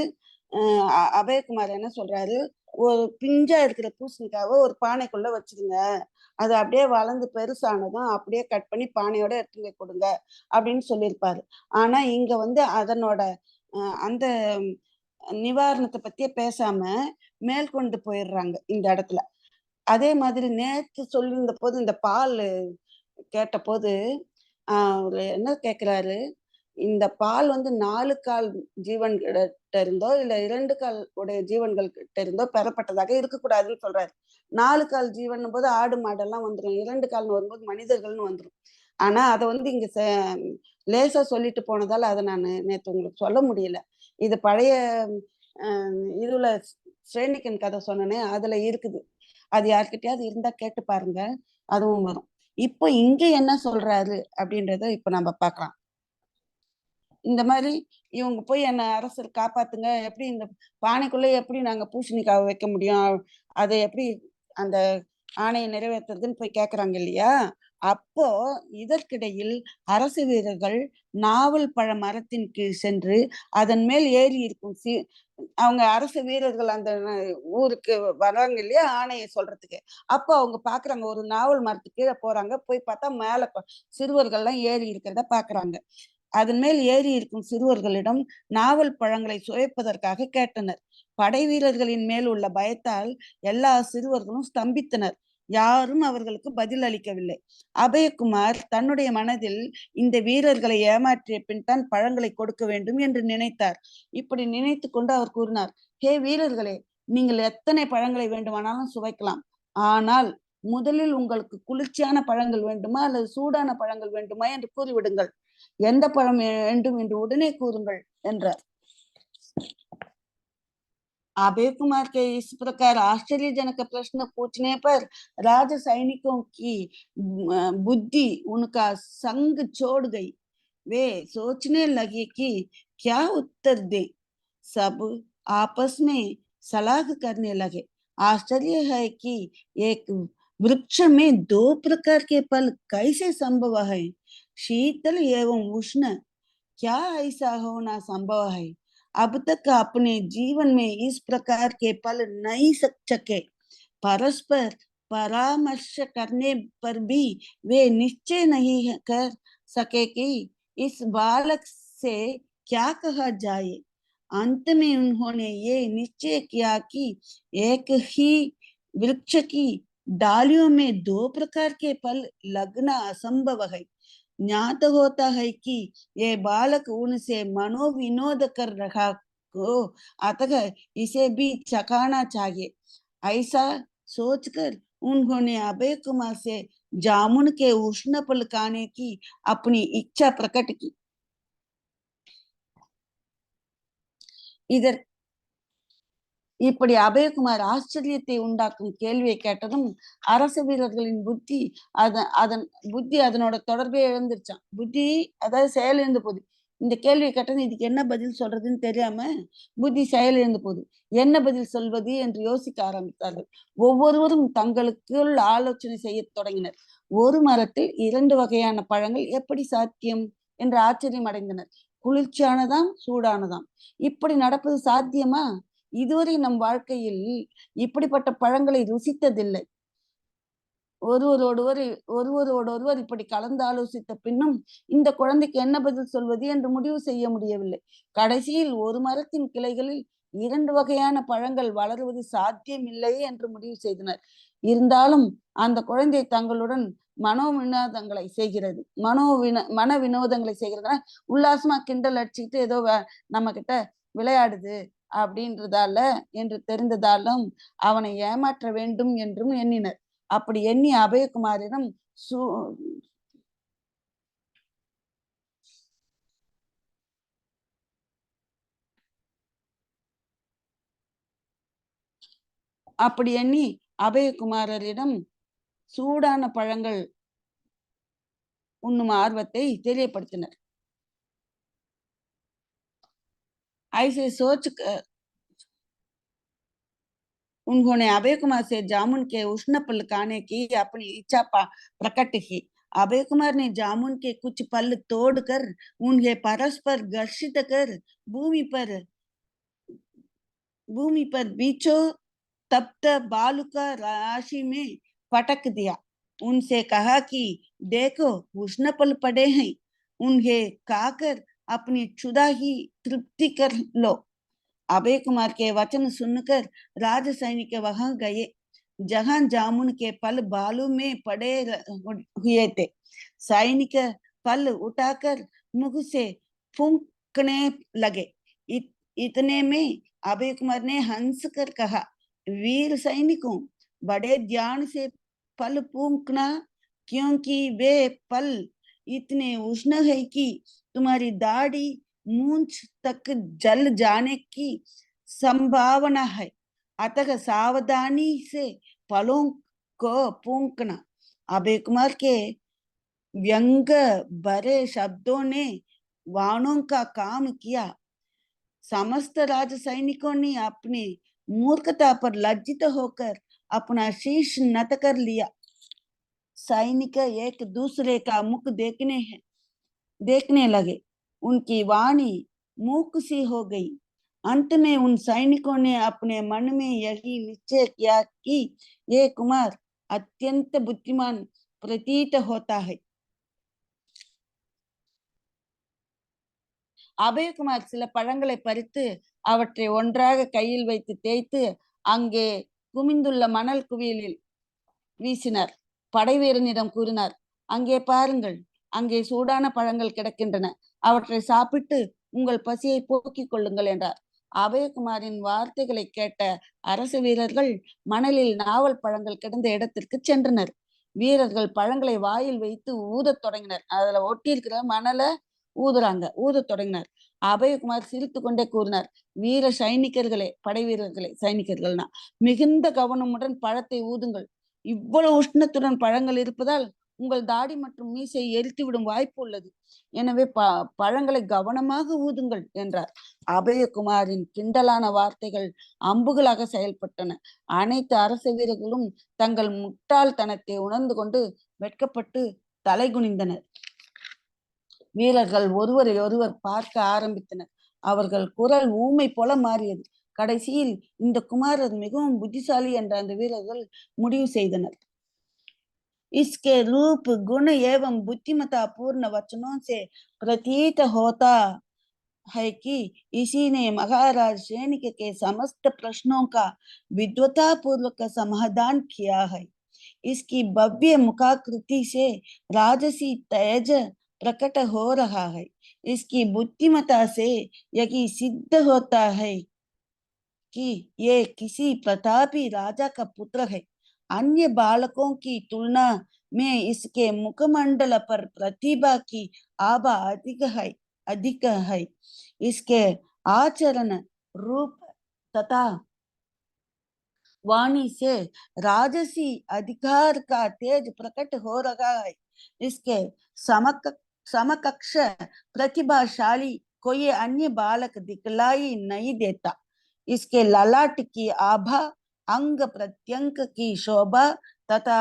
அபயகுமார் என்ன சொல்றாரு, ஒரு பிஞ்சா இருக்கிற பூசணிக்காவை ஒரு பானைக்குள்ள வச்சிருங்க, அது அப்படியே வளர்ந்து பெருசானதும் அப்படியே கட் பண்ணி பானையோட எடுத்துங்க கொடுங்க அப்படின்னு சொல்லியிருப்பாரு. ஆனா இங்க அதனோட அந்த நிவாரணத்தை பத்தியே பேசாம மேற்கொண்டு போயிடுறாங்க இந்த இடத்துல. அதே மாதிரி நேத்து சொல்லியிருந்த போது இந்த பால் கேட்ட போது என்ன கேட்கிறாரு, இந்த பால் 4 கால் ஜீவன்கிட்ட இருந்தோ இல்ல 2 கால் உடைய ஜீவன்கள் கிட்ட இருந்தோ பெறப்பட்டதாக இருக்கக்கூடாதுன்னு சொல்றாரு. 4 கால் ஜீவன் போது ஆடு மாடெல்லாம் வந்துடும், 2 கால்னு வரும்போது மனிதர்கள்னு வந்துடும். ஆனா அதை இங்க லேசா சொல்லிட்டு போனதால அதை நான் நேத்து உங்களுக்கு சொல்ல முடியல. இது பழைய இதுல ஸ்ரேணிகன் கதை சொன்னனே அதுல இருக்குது. அது யார்கிட்டயாவது இருந்தா கேட்டு பாருங்க, அதுவும் வரும். இப்போ இங்க என்ன சொல்றாரு அப்படின்றத இப்ப நம்ம பார்க்கலாம். இந்த மாதிரி இவங்க போய் என்ன அரசர் காப்பாத்துங்க, எப்படி இந்த பானைக்குள்ள எப்படி நாங்க பூசணிக்காவை வைக்க முடியும், அதை எப்படி அந்த ஆணையை நிறைவேற்றுறதுன்னு போய் கேக்குறாங்க இல்லையா? அப்போ இதற்கிடையில் அரசு வீரர்கள் நாவல் பழ மரத்தின் கீழ் சென்று அதன் மேல் ஏறி இருக்கும் அவங்க அரசு வீரர்கள் அந்த ஊருக்கு வர்றாங்க இல்லையா ஆணையை சொல்றதுக்கு. அப்போ அவங்க பாக்குறாங்க, ஒரு நாவல் மரத்துக்கு கீழே போறாங்க, போய் பார்த்தா மேல சிறுவர்கள்லாம் ஏறி இருக்கிறத பாக்குறாங்க. அதன் மேல் ஏறி இருக்கும் சிறுவர்களிடம் நாவல் பழங்களை சுவைப்பதற்காக கேட்டனர். படை வீரர்களின் மேல் உள்ள பயத்தால் எல்லா சிறுவர்களும் ஸ்தம்பித்தனர். யாரும் அவர்களுக்கு பதில் அளிக்கவில்லை. அபயகுமார் தன்னுடைய மனதில் இந்த வீரர்களை ஏமாற்றிய பின் தான் பழங்களை கொடுக்க வேண்டும் என்று நினைத்தார். இப்படி நினைத்து கொண்டு அவர் கூறினார், ஹே வீரர்களே, நீங்கள் எத்தனை பழங்களை வேண்டுமானாலும் சுவைக்கலாம், ஆனால் முதலில் உங்களுக்கு குளிர்ச்சியான பழங்கள் வேண்டுமா அல்லது சூடான பழங்கள் வேண்டுமா என்று கூறிவிடுங்கள். எந்த பழம் வேண்டும் என்று உடனே கூறுங்கள் என்றார். अभय कुमार के इस प्रकार आश्चर्यजनक प्रश्न पूछने पर राज सैनिकों की बुद्धि उनका संग छोड़ गई। वे सोचने लगे कि क्या उत्तर दे। सब आपस में सलाह करने लगे। आश्चर्य है कि एक वृक्ष में 2 प्रकार के फल कैसे संभव है। शीतल एवं उष्ण, क्या ऐसा होना संभव है। अब तक अपने जीवन में इस प्रकार के फल नहीं सके। परस्पर परामर्श करने पर भी वे निश्चय नहीं कर सके कि इस बालक से क्या कहा जाए। अंत में उन्होंने ये निश्चय किया कि एक ही वृक्ष की डालियों में 2 प्रकार के फल लगना असंभव है। ज्ञात होता है कि ये बालक उनसे मनोविनोद कर रहा को, अतः इसे भी चखाना चाहिए। ऐसा सोचकर उन्होंने अभय कुमार से जामुन के उष्ण फल खाने की अपनी इच्छा प्रकट की। इधर இப்படி அபயகுமார் ஆச்சரியத்தை உண்டாக்கும் கேள்வியை கேட்டதும் அரச வீரர்களின் புத்தி அதனோட தொடர்பே இழந்துருச்சான். புத்தி அதாவது செயல் இழந்து போகுது. இந்த கேள்வியை கேட்டது இதுக்கு என்ன பதில் சொல்றதுன்னு தெரியாம புத்தி செயல் இழந்து போகுது. என்ன பதில் சொல்வது என்று யோசிக்க ஆரம்பித்தார்கள். ஒவ்வொருவரும் தங்களுக்குள் ஆலோசனை செய்ய தொடங்கினர். ஒரு மரத்தில் 2 வகையான பழங்கள் எப்படி சாத்தியம் என்று ஆச்சரியம் அடைந்தனர். குளிர்ச்சியானதாம், சூடானதாம். இப்படி நடப்பது சாத்தியமா? இதுவரை நம் வாழ்க்கையில் இப்படிப்பட்ட பழங்களை ருசித்ததில்லை. ஒருவரோடொருவர் இப்படி கலந்து ஆலோசித்த பின்னும் இந்த குழந்தைக்கு என்ன பதில் சொல்வது என்று முடிவு செய்ய முடியவில்லை. கடைசியில் ஒரு மரத்தின் கிளைகளில் 2 வகையான பழங்கள் வளருவது சாத்தியமில்லை என்று முடிவு செய்தனர். இருந்தாலும் அந்த குழந்தை தங்களுடன் மன வினோதங்களை செய்கிறது. உல்லாசமா கிண்டல் அடிச்சுக்கிட்டு ஏதோ நம்ம கிட்ட விளையாடுது அப்படின்றதால என்று தெரிந்ததாலும் அவனை ஏமாற்ற வேண்டும் என்றும் எண்ணினர். அப்படி எண்ணி அபயகுமாரிடம் அபயகுமாரரிடம் சூடான பழங்கள் உண்ணும் ஆர்வத்தை தெரியப்படுத்தினர். ऐसे सोच उन्होंने अभय कुमार से जामुन के उष्ण फल खाने की अपनी इच्छा प्रकट की। अभय कुमार ने जामुन के कुछ फल तोड़कर उन्हें परस्पर घर्षित कर भूमि पर बीचों तप्त बालू का राशि में पटक दिया। उनसे कहा कि देखो उष्ण फल पड़े हैं, उन्हें खाकर अपनी क्षुधा ही तृप्ति कर लो। अभय कुमार के वचन सुनकर राज सैनिक वहां गए जहां जामुन के फल बालू में पड़े हुए थे। सैनिक फल उठाकर मुख से फूंकने लगे। इतने में अभय कुमार ने हंस कर कहा, वीर सैनिकों, बड़े ध्यान से फल फूंकना, क्योंकि वे फल इतने उष्ण है कि तुम्हारी दाढ़ी मूंछ तक जल जाने की संभावना है। अतः सावधानी से फलों को फूंकना। अभय कुमार के व्यंग भरे शब्दों ने वाणों का काम किया। समस्त राज सैनिकों ने अपनी मूर्खता पर लज्जित होकर अपना शीश नत कर लिया। सैनिक एक दूसरे का मुख देखने लगे। उनकी वाणी मूक सी हो गई। अंत में उन सैनिकों ने अपने मन में यही निश्चय किया कि ये कुमार अत्यंत बुद्धिमान प्रतीत होता है। அபயகுமார் சில பழங்களை பறித்து அவற்றை ஒன்றாக கையில் வைத்து தேய்த்து அங்கே குமிந்துள்ள மணல் குவியலில் வீசினார். படைவீரனிடம் கூறினார், அங்கே பாருங்கள், அங்கே சூடான பழங்கள் கிடக்கின்றன, அவற்றை சாப்பிட்டு உங்கள் பசியை போக்கிக் கொள்ளுங்கள் என்றார். அபயகுமாரின் வார்த்தைகளை கேட்ட அரசு வீரர்கள் மணலில் நாவல் பழங்கள் கிடந்த இடத்திற்கு சென்றனர். வீரர்கள் பழங்களை வாயில் வைத்து ஊதத் தொடங்கினர். அதுல ஒட்டி இருக்கிற மணலை ஊத தொடங்கினார். அபயகுமார் சிரித்து கொண்டே கூறினார், வீர சைனிகர்களே, படை வீரர்களே, சைனிகர்கள்னா மிகுந்த கவனமுடன் பழத்தை ஊதுங்கள். இவ்வளவு உஷ்ணத்துடன் பழங்கள் இருப்பதால் உங்கள் தாடி மற்றும் மீசை எரித்துவிடும் வாய்ப்பு உள்ளது. எனவே பழங்களை கவனமாக ஊதுங்கள் என்றார். அபயகுமாரின் கிண்டலான வார்த்தைகள் அம்புகளாக செயல்பட்டன. அனைத்து அரச வீரர்களும் தங்கள் முட்டாள்தனத்தை உணர்ந்து கொண்டு வெட்கப்பட்டு தலை குனிந்தனர். வீரர்கள் ஒருவரை ஒருவர் பார்க்க ஆரம்பித்தனர். அவர்கள் குரல் ஊமை போல மாறியது. கடைசியில் இந்த குமாரர் மிகவும் புத்திசாலி என்ற அந்த வீரர்கள் முடிவு செய்தனர். इसके रूप गुण एवं बुद्धिमता पूर्ण वचनों से प्रतीत होता है कि इसी ने महाराज सैनिक के समस्त प्रश्नों का विद्वता पूर्वक समाधान किया है। इसकी भव्य मुखाकृति से राजसी तेज प्रकट हो रहा है। इसकी बुद्धिमत्ता से यही सिद्ध होता है कि ये किसी प्रतापी राजा का पुत्र है। अन्य बालकों की तुलना में इसके मुखमंडल पर प्रतिभा की आभा अधिक है। इसके आचरण, रूप तथा वाणी से राजसी अधिकार का तेज प्रकट हो रहा है। इसके समकक्ष प्रतिभाशाली कोई अन्य बालक दिखलाई नहीं देता। इसके ललाट की आभा, अंग प्रत्यंग की शोभा तथा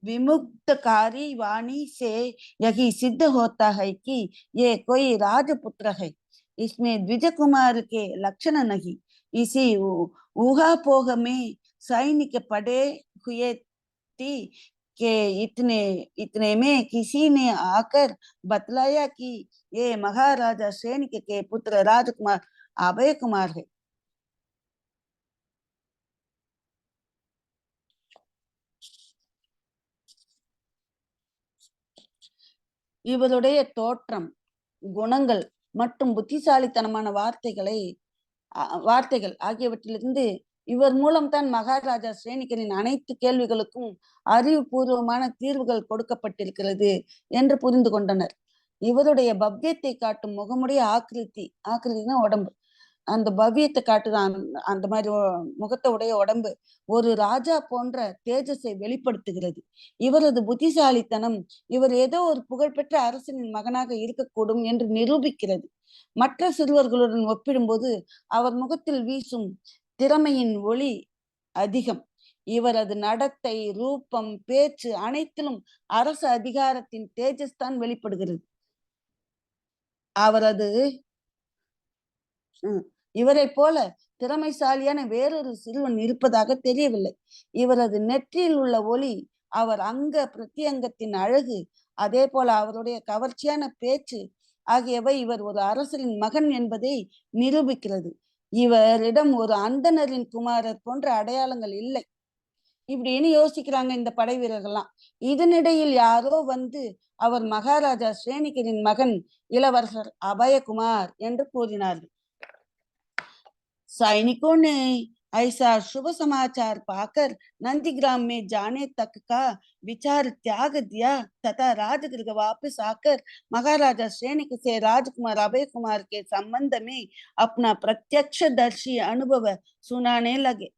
विमुक्तकारी वाणी से यही सिद्ध होता है कि ये कोई राजपुत्र है। इसमें द्विज कुमार के लक्षण नहीं। इसी ऊहापोह में सैनिक पड़े हुए थी कि इतने इतने में किसी ने आकर बतलाया कि ये महाराजा सैनिक के पुत्र राजकुमार अभय कुमार है। இவருடைய தோற்றம், குணங்கள் மற்றும் புத்திசாலித்தனமான வார்த்தைகள் ஆகியவற்றிலிருந்து இவர் மூலம்தான் மகாராஜா ஸ்ரேனிகரின் அனைத்து கேள்விகளுக்கும் அறிவுபூர்வமான தீர்வுகள் கொடுக்கப்பட்டிருக்கிறது என்று புரிந்து கொண்டனர். இவருடைய பவ்யத்தை காட்டும் முகமுடைய ஆக்கிருத்தினா உடம்பு, அந்த பவ்யத்தை காட்டுதான். அந்த மாதிரி முகத்தை உடைய உடம்பு ஒரு ராஜா போன்ற தேஜஸை வெளிப்படுத்துகிறது. இவரது புத்திசாலித்தனம் இவர் ஏதோ ஒரு புகழ்பெற்ற அரசனின் மகனாக இருக்கக்கூடும் என்று நிரூபிக்கிறது. மற்ற சிறுவர்களுடன் ஒப்பிடும்போது அவர் முகத்தில் வீசும் திறமையின் ஒளி அதிகம். இவரது நடத்தை, ரூபம், பேச்சு அனைத்திலும் அரசு அதிகாரத்தின் தேஜஸ் தான் வெளிப்படுகிறது. அவரது இவரை போல திறமைசாலியான வேறொரு சிறுவன் இருப்பதாக தெரியவில்லை. இவரது நெற்றியில் உள்ள ஒளி, அவர் அங்க பிரத்யங்கத்தின் அழகு, அதே போல அவருடைய கவர்ச்சியான பேச்சு ஆகியவை இவர் ஒரு அரசரின் மகன் என்பதை நிரூபிக்கிறது. இவரிடம் ஒரு அந்தணரின் குமாரர் போன்ற அடையாளங்கள் இல்லை இப்படின்னு யோசிக்கிறாங்க இந்த படை வீரர்கள்லாம். இதனிடையில் யாரோ வந்து அவர் மகாராஜா ஸ்ரேனிகரின் மகன் இளவரசர் அபயகுமார் என்று கூறினார்கள். सैनिकों ने ऐसा शुभ समाचार पाकर नंदीग्राम में जाने तक का विचार त्याग दिया तथा राजगृह वापस आकर महाराजा सैनिक से राजकुमार अभय कुमार के संबंध में अपना प्रत्यक्षदर्शी अनुभव सुनाने लगे।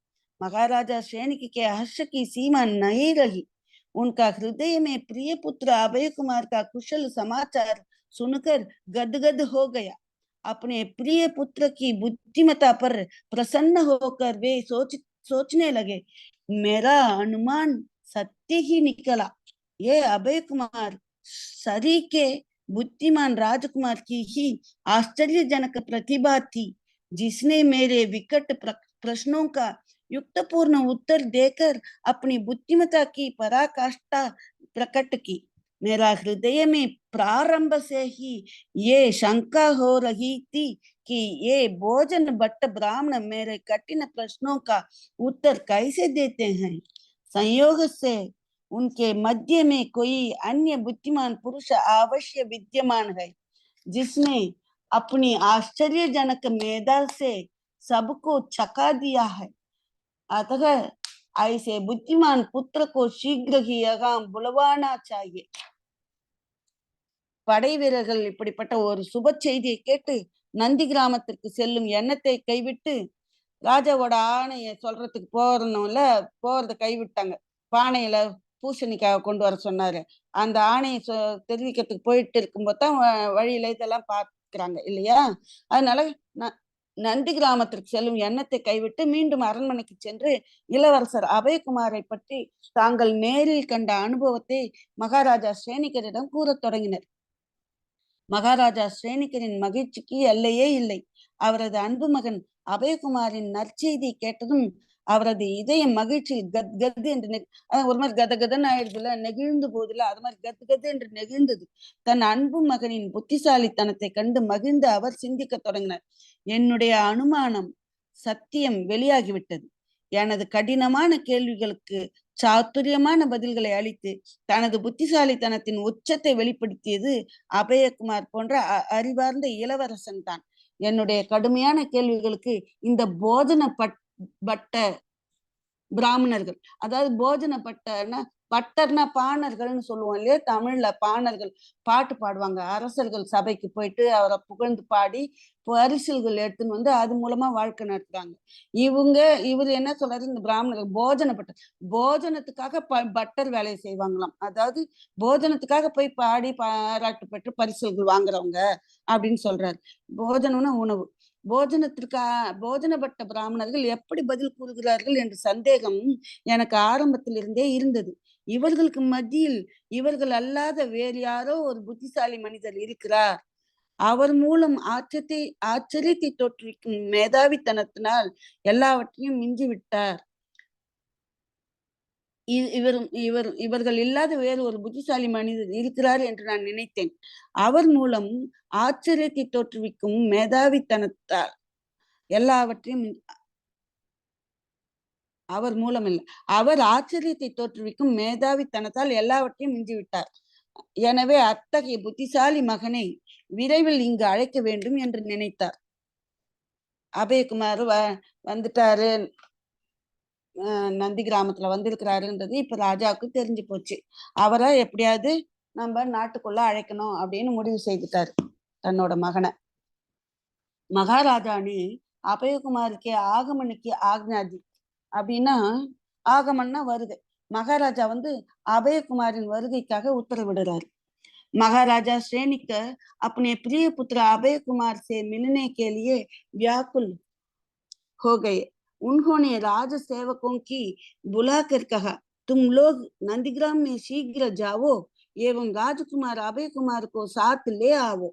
महाराजा सैनिक के हर्ष की सीमा नहीं रही। उनका हृदय में प्रिय पुत्र अभय कुमार का कुशल समाचार सुनकर गदगद हो गया। अपने प्रिय पुत्र की बुद्धिमत्ता पर प्रसन्न होकर वे सोचने लगे, मेरा अनुमान सत्य ही निकला। ये अभय कुमार सरी के बुद्धिमान राजकुमार की ही आश्चर्यजनक प्रतिभा थी, जिसने मेरे विकट प्रश्नों का युक्तपूर्ण उत्तर देकर अपनी बुद्धिमत्ता की पराकाष्ठा प्रकट की। मेरा हृदय में प्रारंभ से ही ये शंका हो रही थी कि ये भोजन भट्ट ब्राह्मण मेरे कठिन प्रश्नों का उत्तर कैसे देते हैं। संयोग से उनके मध्य में कोई अन्य बुद्धिमान पुरुष अवश्य विद्यमान है, जिसने अपनी आश्चर्यजनक मेधा से सबको चका दिया है। अतः ऐसे बुद्धिमान पुत्र को शीघ्र ही यहाँ बुलवाना चाहिए। படை வீரர்கள் இப்படிப்பட்ட ஒரு சுப செய்தியை கேட்டு நந்தி கிராமத்திற்கு செல்லும் எண்ணத்தை கைவிட்டு ராஜாவோட ஆணையை சொல்றதுக்கு போறத கைவிட்டாங்க. பானையில பூசணிக்காக கொண்டு வர சொன்னாரு. அந்த ஆணையை தெரிவிக்கிறதுக்கு போயிட்டு இருக்கும்போது தான் வழியில இதெல்லாம் பார்க்கிறாங்க இல்லையா. அதனால நந்தி கிராமத்திற்கு செல்லும் எண்ணத்தை கைவிட்டு மீண்டும் அரண்மனைக்கு சென்று இளவரசர் அபயகுமாரை பற்றி தாங்கள் நேரில் கண்ட அனுபவத்தை மகாராஜா ஸ்ரேனிகரிடம் கூறத் தொடங்கினர். மகாராஜா ஸ்ரேனிகரின் மகிழ்ச்சிக்கு எல்லையே இல்லை. அவரது அன்பு மகன் அபயகுமாரின் நற்செய்தி கேட்டதும் அவரது இதயம் மகிழ்ச்சியில் கத் கத் என்று ஒரு மாதிரி கதகதன்னு ஆயிடுதுல, நெகிழ்ந்து போகுதுல, அது மாதிரி கத் கத் என்று நெகிழ்ந்தது. தன் அன்பு மகனின் புத்திசாலித்தனத்தை கண்டு மகிழ்ந்து அவர் சிந்திக்க தொடங்கினார். என்னுடைய அனுமானம் சத்தியம் வெளியாகிவிட்டது. எனது கடினமான கேள்விகளுக்கு சாத்துரியமான பதில்களை அளித்து தனது புத்திசாலித்தனத்தின் உச்சத்தை வெளிப்படுத்தியது அபயகுமார் போன்ற அறிவார்ந்த இளவரசன் தான். என்னுடைய கடுமையான கேள்விகளுக்கு இந்த போஜன பட்ட பிராமணர்கள், அதாவது போஜன பட்டர்னா, பட்டர்னா பாணர்கள்னு சொல்லுவோம் இல்லையா, தமிழ்ல பாணர்கள் பாட்டு பாடுவாங்க. அரசர்கள் சபைக்கு போயிட்டு அவரை புகழ்ந்து பாடி பரிசில்கள் எடுத்துன்னு வந்து அது மூலமா வாழ்க்கை நடத்துறாங்க. இவர் என்ன சொல்றாரு, இந்த பிராமணர்கள் போஜன பட்டர், போஜனத்துக்காக பட்டர் வேலையை செய்வாங்களாம். அதாவது போஜனத்துக்காக போய் பாடி பாராட்டு பெற்று பரிசில்கள் வாங்குறவங்க அப்படின்னு சொல்றாரு. போஜனம்னா உணவு. போஜனப்பட்ட பிராமணர்கள் எப்படி பதில் கூறுகிறார்கள் என்ற சந்தேகம் எனக்கு ஆரம்பத்திலிருந்தே இருந்தது. இவர்களுக்கு மத்தியில் இவர்கள் அல்லாத வேறு யாரோ ஒரு புத்திசாலி மனிதர் இருக்கிறார். அவர் மூலம் ஆச்சரியத்தை தோற்றுவிக்கும் மேதாவித்தனத்தினால் எல்லாவற்றையும் மிஞ்சி விட்டார். இவர்கள் இல்லாத வேறு ஒரு புத்திசாலி மனிதர் இருக்கிறார் என்று நான் நினைத்தேன். அவர் மூலம் ஆச்சரியத்தை தோற்றுவிக்கும் மேதாவித்தனத்தால் எல்லாவற்றையும், அவர் மூலம் இல்லை, அவர் ஆச்சரியத்தை தோற்றுவிக்கும் மேதாவித்தனத்தால் எல்லாவற்றையும் மிஞ்சிவிட்டார். எனவே அத்தகைய புத்திசாலி மகனை விரைவில் இங்கு அழைக்க வேண்டும் என்று நினைத்தார். அபயகுமார் வந்துட்டாரு, நந்தி கிராமத்துல வந்திருக்கிறாருன்றது இப்ப ராஜாவுக்கு தெரிஞ்சு போச்சு. அவரை எப்படியாவது நம்ம நாட்டுக்குள்ள அழைக்கணும் அப்படின்னு முடிவு செய்துட்டாரு தன்னோட மகனை. மகாராஜானி அபயகுமாருக்கு ஆகமனுக்கு ஆக்ஞாதி அப்படின்னா, ஆகமன்னா வருகை. மகாராஜா அபயகுமாரின் வருகைக்காக உத்தரவிடுறாரு. महाराजा श्रेणिक अपने प्रिय पुत्र अभय कुमार से मिलने के लिए व्याकुल हो गए। उन्होंने राज सेवकों की बुलाकर कहा, तुम लोग नंदीग्राम में शीघ्र जाओ एवं राजकुमार अभय कुमार को साथ ले आओ।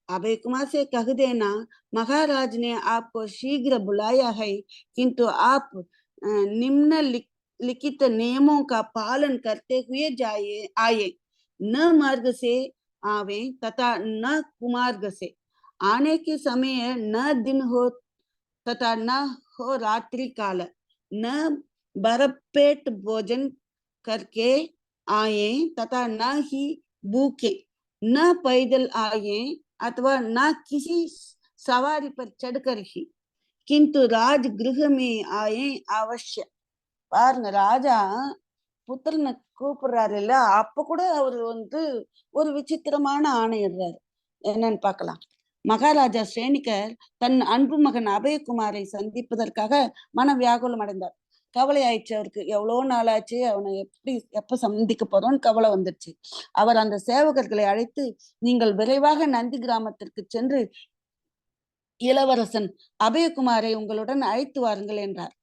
अभय कुमार से कह देना, महाराज ने आपको शीघ्र बुलाया है, किंतु आप निम्नलिखित नियमों का पालन करते हुए आए। न मार्ग से आवे तथा न कुमार्ग से। आने के समय न दिन हो तथा न हो रात्रि काल। न भरपेट भोजन करके आए तथा न ही भूखे। न पैदल आए अथवा न किसी सवारी पर चढ़कर ही, किंतु राजगृह में आए अवश्य। பாருங்க, ராஜா புத்திரனை கூப்பிடுறாரு இல்ல, அப்ப கூட அவரு ஒரு விசித்திரமான ஆணையிடுறாரு. என்னன்னு பார்க்கலாம். மகாராஜா ஸ்ரேணிகர் தன் அன்பு மகன் அபயகுமாரை சந்திப்பதற்காக மன வியாகுலம் அடைந்தார். கவலை ஆயிடுச்சு அவருக்கு. எவ்வளவு நாள் ஆச்சு, அவனை எப்ப சந்திக்க போறோம்னு கவலை வந்துருச்சு. அவர் அந்த சேவகர்களை அழைத்து, நீங்கள் விரைவாக நந்தி கிராமத்திற்கு சென்று இளவரசன் அபயகுமாரை உங்களுடன் அழைத்து வாருங்கள் என்றார்.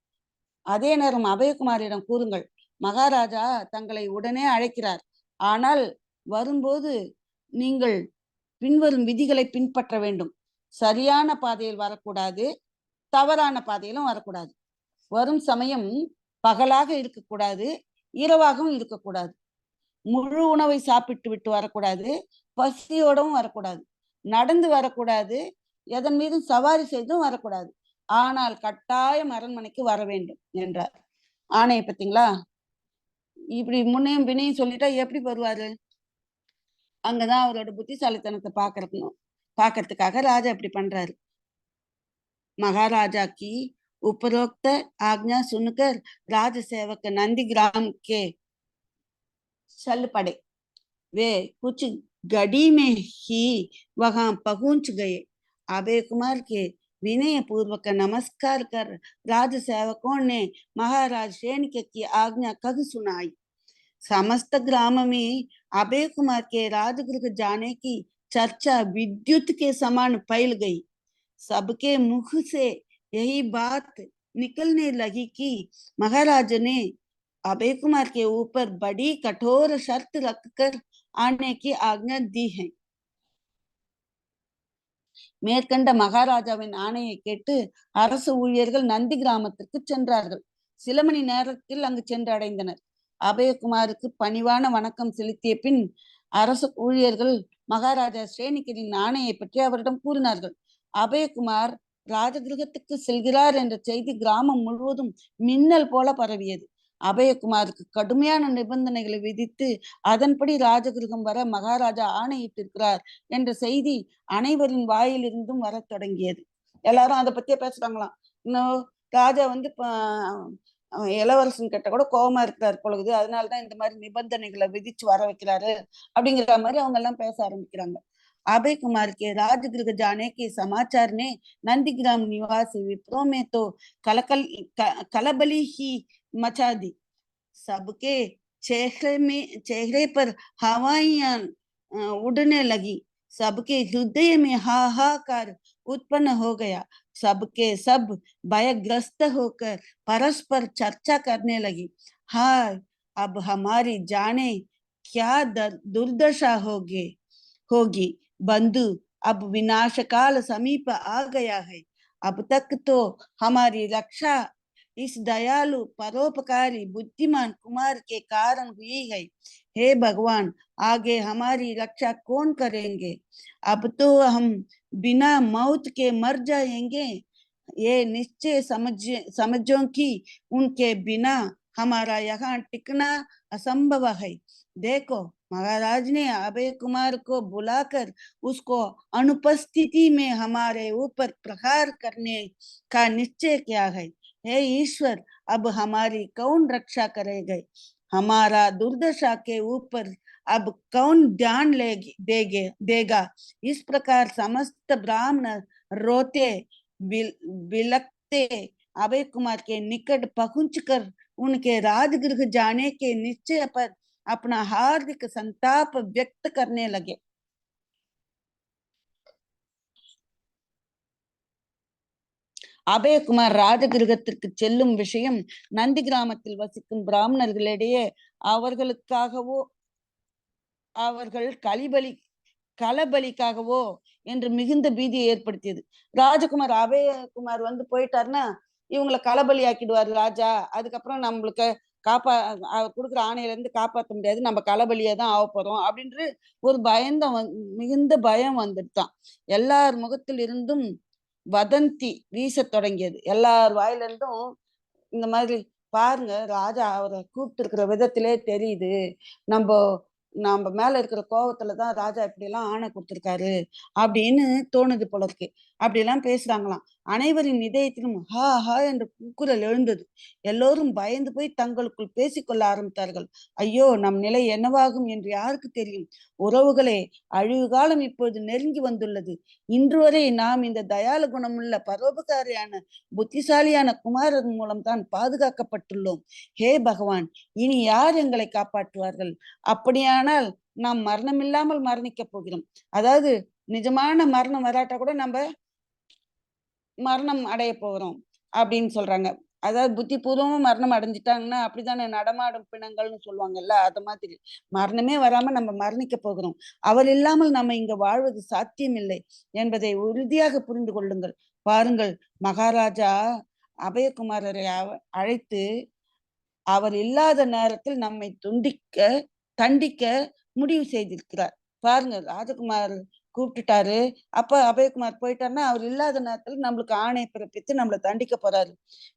அதே நேரம் அபயகுமாரிடம் கூறுங்கள், மகாராஜா தங்களை உடனே அழைக்கிறார். ஆனால் வரும்போது நீங்கள் பின்வரும் விதிகளை பின்பற்ற வேண்டும். சரியான பாதையில் வரக்கூடாது, தவறான பாதையிலும் வரக்கூடாது. வரும் சமயம் பகலாக இருக்கக்கூடாது, இரவாகவும் இருக்கக்கூடாது. முழு உணவை சாப்பிட்டு விட்டு வரக்கூடாது, பசியோடவும் வரக்கூடாது. நடந்து வரக்கூடாது, எதன் மீதும் சவாரி செய்தும் வரக்கூடாது. ஆனால் கட்டாயம் அரண்மனைக்கு வர வேண்டும் என்றார். ஆணைய பார்த்தீங்களா? இப்படி முன்னையும் பின்னையும் சொல்லிட்டா எப்படி வருவாரு? அங்கதான் அவரோட புத்திசாலித்தனத்தை பாக்குறதுக்காக ராஜா இப்படி பண்றாரு. महाराजा की उपरोक्त आज्ञा सुनकर राज सेवक नंदीग्राम के चल पड़े। वे कुछ घड़ी में ही वहां पहुंच गए। अभय कुमार के विनय पूर्वक नमस्कार कर राज सेवकों ने महाराज श्रेणिक की आज्ञा कह सुनाई। समस्त ग्राम में अभय कुमार के राजगृह जाने की चर्चा विद्युत के समान फैल गई। सबके मुख से यही बात निकलने लगी कि महाराज ने अभय कुमार के ऊपर बड़ी कठोर शर्त रखकर आने की आज्ञा दी है। மேற்கண்ட மகாராஜாவின் ஆணையை கேட்டு அரசு ஊழியர்கள் நந்தி கிராமத்திற்கு சென்றார்கள். சில மணி நேரத்தில் அங்கு சென்று அடைந்தனர். அபயகுமாருக்கு பணிவான வணக்கம் செலுத்திய பின் அரசு ஊழியர்கள் மகாராஜா ஸ்ரேணிகரின் ஆணையை பற்றி அவரிடம் கூறினார்கள். அபயகுமார் ராஜகிரகத்துக்கு செல்கிறார் என்ற செய்தி கிராமம் முழுவதும் மின்னல் போல பரவியது. அபயகுமாருக்கு கடுமையான நிபந்தனைகளை விதித்து அதன்படி ராஜகிருகம் வர மகாராஜா ஆணையிட்டிருக்கிறார் என்ற செய்தி அனைவரின் வாயிலிருந்தும் வர தொடங்கியது. எல்லாரும் அதை பத்தியே பேசுறாங்களாம். இன்னும் ராஜா வந்து இளவரசன் கிட்ட கூட கோபமா இருக்கிறார் பொழுது, அதனாலதான் இந்த மாதிரி நிபந்தனைகளை விதிச்சு வர வைக்கிறாரு அப்படிங்கிற மாதிரி அவங்க எல்லாம் பேச ஆரம்பிக்கிறாங்க. अभय कुमार के राजगृह जाने के समाचार ने नंदीग्राम निवासी विप्रों में तो कलबली ही मचा दी। सबके चेहरे पर हवाइयां उड़ने लगी। सबके हृदय में हाहाकार उत्पन्न हो गया। सबके सब भयग्रस्त होकर परस्पर चर्चा करने लगी। हाय, अब हमारी जाने क्या दुर्दशा होगी। बंधु, अब विनाश काल समीप आ गया है। अब तक तो हमारी रक्षा इस दयालु परोपकारी बुद्धिमान कुमार के कारण हुई है। हे भगवान, आगे हमारी रक्षा कौन करेंगे? अब तो हम बिना मौत के मर जाएंगे। ये निश्चय समझो कि उनके बिना हमारा यहाँ टिकना असंभव है। देखो, महाराज ने अभय कुमार को बुलाकर उसको अनुपस्थिति में हमारे ऊपर प्रहार करने का निश्चय किया है। हे ईश्वर, अब हमारी कौन रक्षा करेगा? हमारा दुर्दशा के ऊपर अब कौन ध्यान देगा? इस प्रकार समस्त ब्राह्मण रोते बिलखते अभय कुमार के निकट पहुंचकर उनके राजगृह जाने के निश्चय पर अपना हार्दिक संताप व्यक्त करने लगे। அபயகுமார் ராஜகிருகத்திற்கு செல்லும் விஷயம் நந்தி கிராமத்தில் வசிக்கும் பிராமணர்களிடையே அவர்களுக்காகவோ அவர்கள் களபலிக்காகவோ என்று மிகுந்த பீதியை ஏற்படுத்தியது. ராஜகுமார் அபயகுமார் வந்து போயிட்டாருன்னா இவங்களை களபலி ஆக்கிடுவாரு ராஜா. அதுக்கப்புறம் நம்மளுக்கு கொடுக்குற ஆணையில இருந்து காப்பாற்ற முடியாது, நம்ம களபலியா தான் ஆக போறோம் அப்படின்ற ஒரு மிகுந்த பயம் வந்துட்டான். எல்லார் முகத்தில் இருந்தும் வதந்தி வீச தொடங்கியது. எல்லார் வாயிலிருந்தும் இந்த மாதிரி, பாருங்க, ராஜா அவரை கூப்பிட்டு இருக்கிற விதத்திலே தெரியுது, நம்ம மேல இருக்கிற கோபத்துலதான் ராஜா இப்படி எல்லாம் ஆணை கொடுத்திருக்காரு அப்படின்னு தோணுது போல இருக்கு. அப்படி எல்லாம் பேசுறாங்களாம். அனைவரின் இதயத்திலும் ஹா ஹா என்ற கூக்குரல் எழுந்தது. எல்லோரும் பயந்து போய் தங்களுக்குள் பேசிக்கொள்ள ஆரம்பித்தார்கள். ஐயோ, நம் நிலை என்னவாகும் என்று யாருக்கு தெரியும்? உறவுகளே, அழிவு காலம் இப்பொழுது நெருங்கி வந்துள்ளது. இன்று வரை நாம் இந்த தயால குணமுள்ள பரோபகாரியான புத்திசாலியான குமாரன் மூலம்தான் பாதுகாக்கப்பட்டுள்ளோம். ஹே பகவான், இனி யார் எங்களை காப்பாற்றுவார்கள்? அப்படியானால் நாம் மரணம் இல்லாமல் மரணிக்க போகிறோம். அதாவது நிஜமான மரணம் வராட்டா கூட நம்ம மரணம் அடைய போகிறோம் அப்படின்னு சொல்றாங்க. அதாவது புத்தி பூர்வமா மரணம் அடைஞ்சிட்டாங்கன்னா அப்படித்தானே நடமாடும் பிணங்கள்னு சொல்லுவாங்கல்ல, அது மாதிரி மரணமே வராம நம்ம மரணிக்க போகிறோம். அவர் இல்லாமல் நம்ம இங்க வாழ்வது சாத்தியமில்லை என்பதை உறுதியாக புரிந்து கொள்ளுங்கள். பாருங்கள், மகாராஜா அபயகுமாரரை அழைத்து அவர் இல்லாத நேரத்தில் நம்மை தண்டிக்க முடிவு செய்திருக்கிறார். பாருங்க, ராஜகுமார் கூப்பிட்டுட்டாரு, அப்ப அபயகுமார் போயிட்டாருன்னா அவர் இல்லாத நேரத்துல நம்மளுக்கு ஆணை பிறப்பித்து நம்மளை தண்டிக்க போறாரு.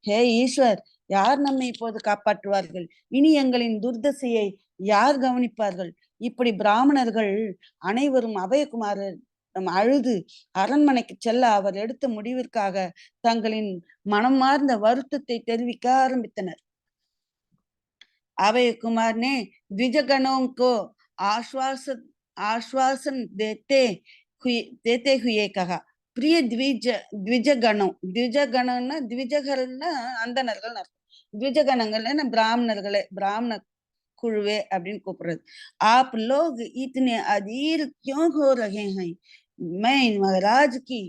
ஹே ஈஸ்வர், யார் நம்மை இப்போது காப்பாற்றுவார்கள்? இனி எங்களின் துர்தசையை யார் கவனிப்பார்கள்? இப்படி பிராமணர்கள் அனைவரும் அபயகுமாரர் அழுது அரண்மனைக்கு செல்ல அவர் எடுத்த முடிவிற்காக தங்களின் மனமார்ந்த வருத்தத்தை தெரிவிக்க ஆரம்பித்தனர். अभय कुमार ने द्विजगणों को आश्वासन देते हुए कहा, प्रिय द्विजगणों, द्विजगणना अंदनர்கள், द्विजगणங்கள்னா பிராமணர்களே, பிராமண குழுவே அப்படின்னு கூப்பிடுறது. आप लोग इतने अधीर क्यों हो रहे हैं? मैं महाराज की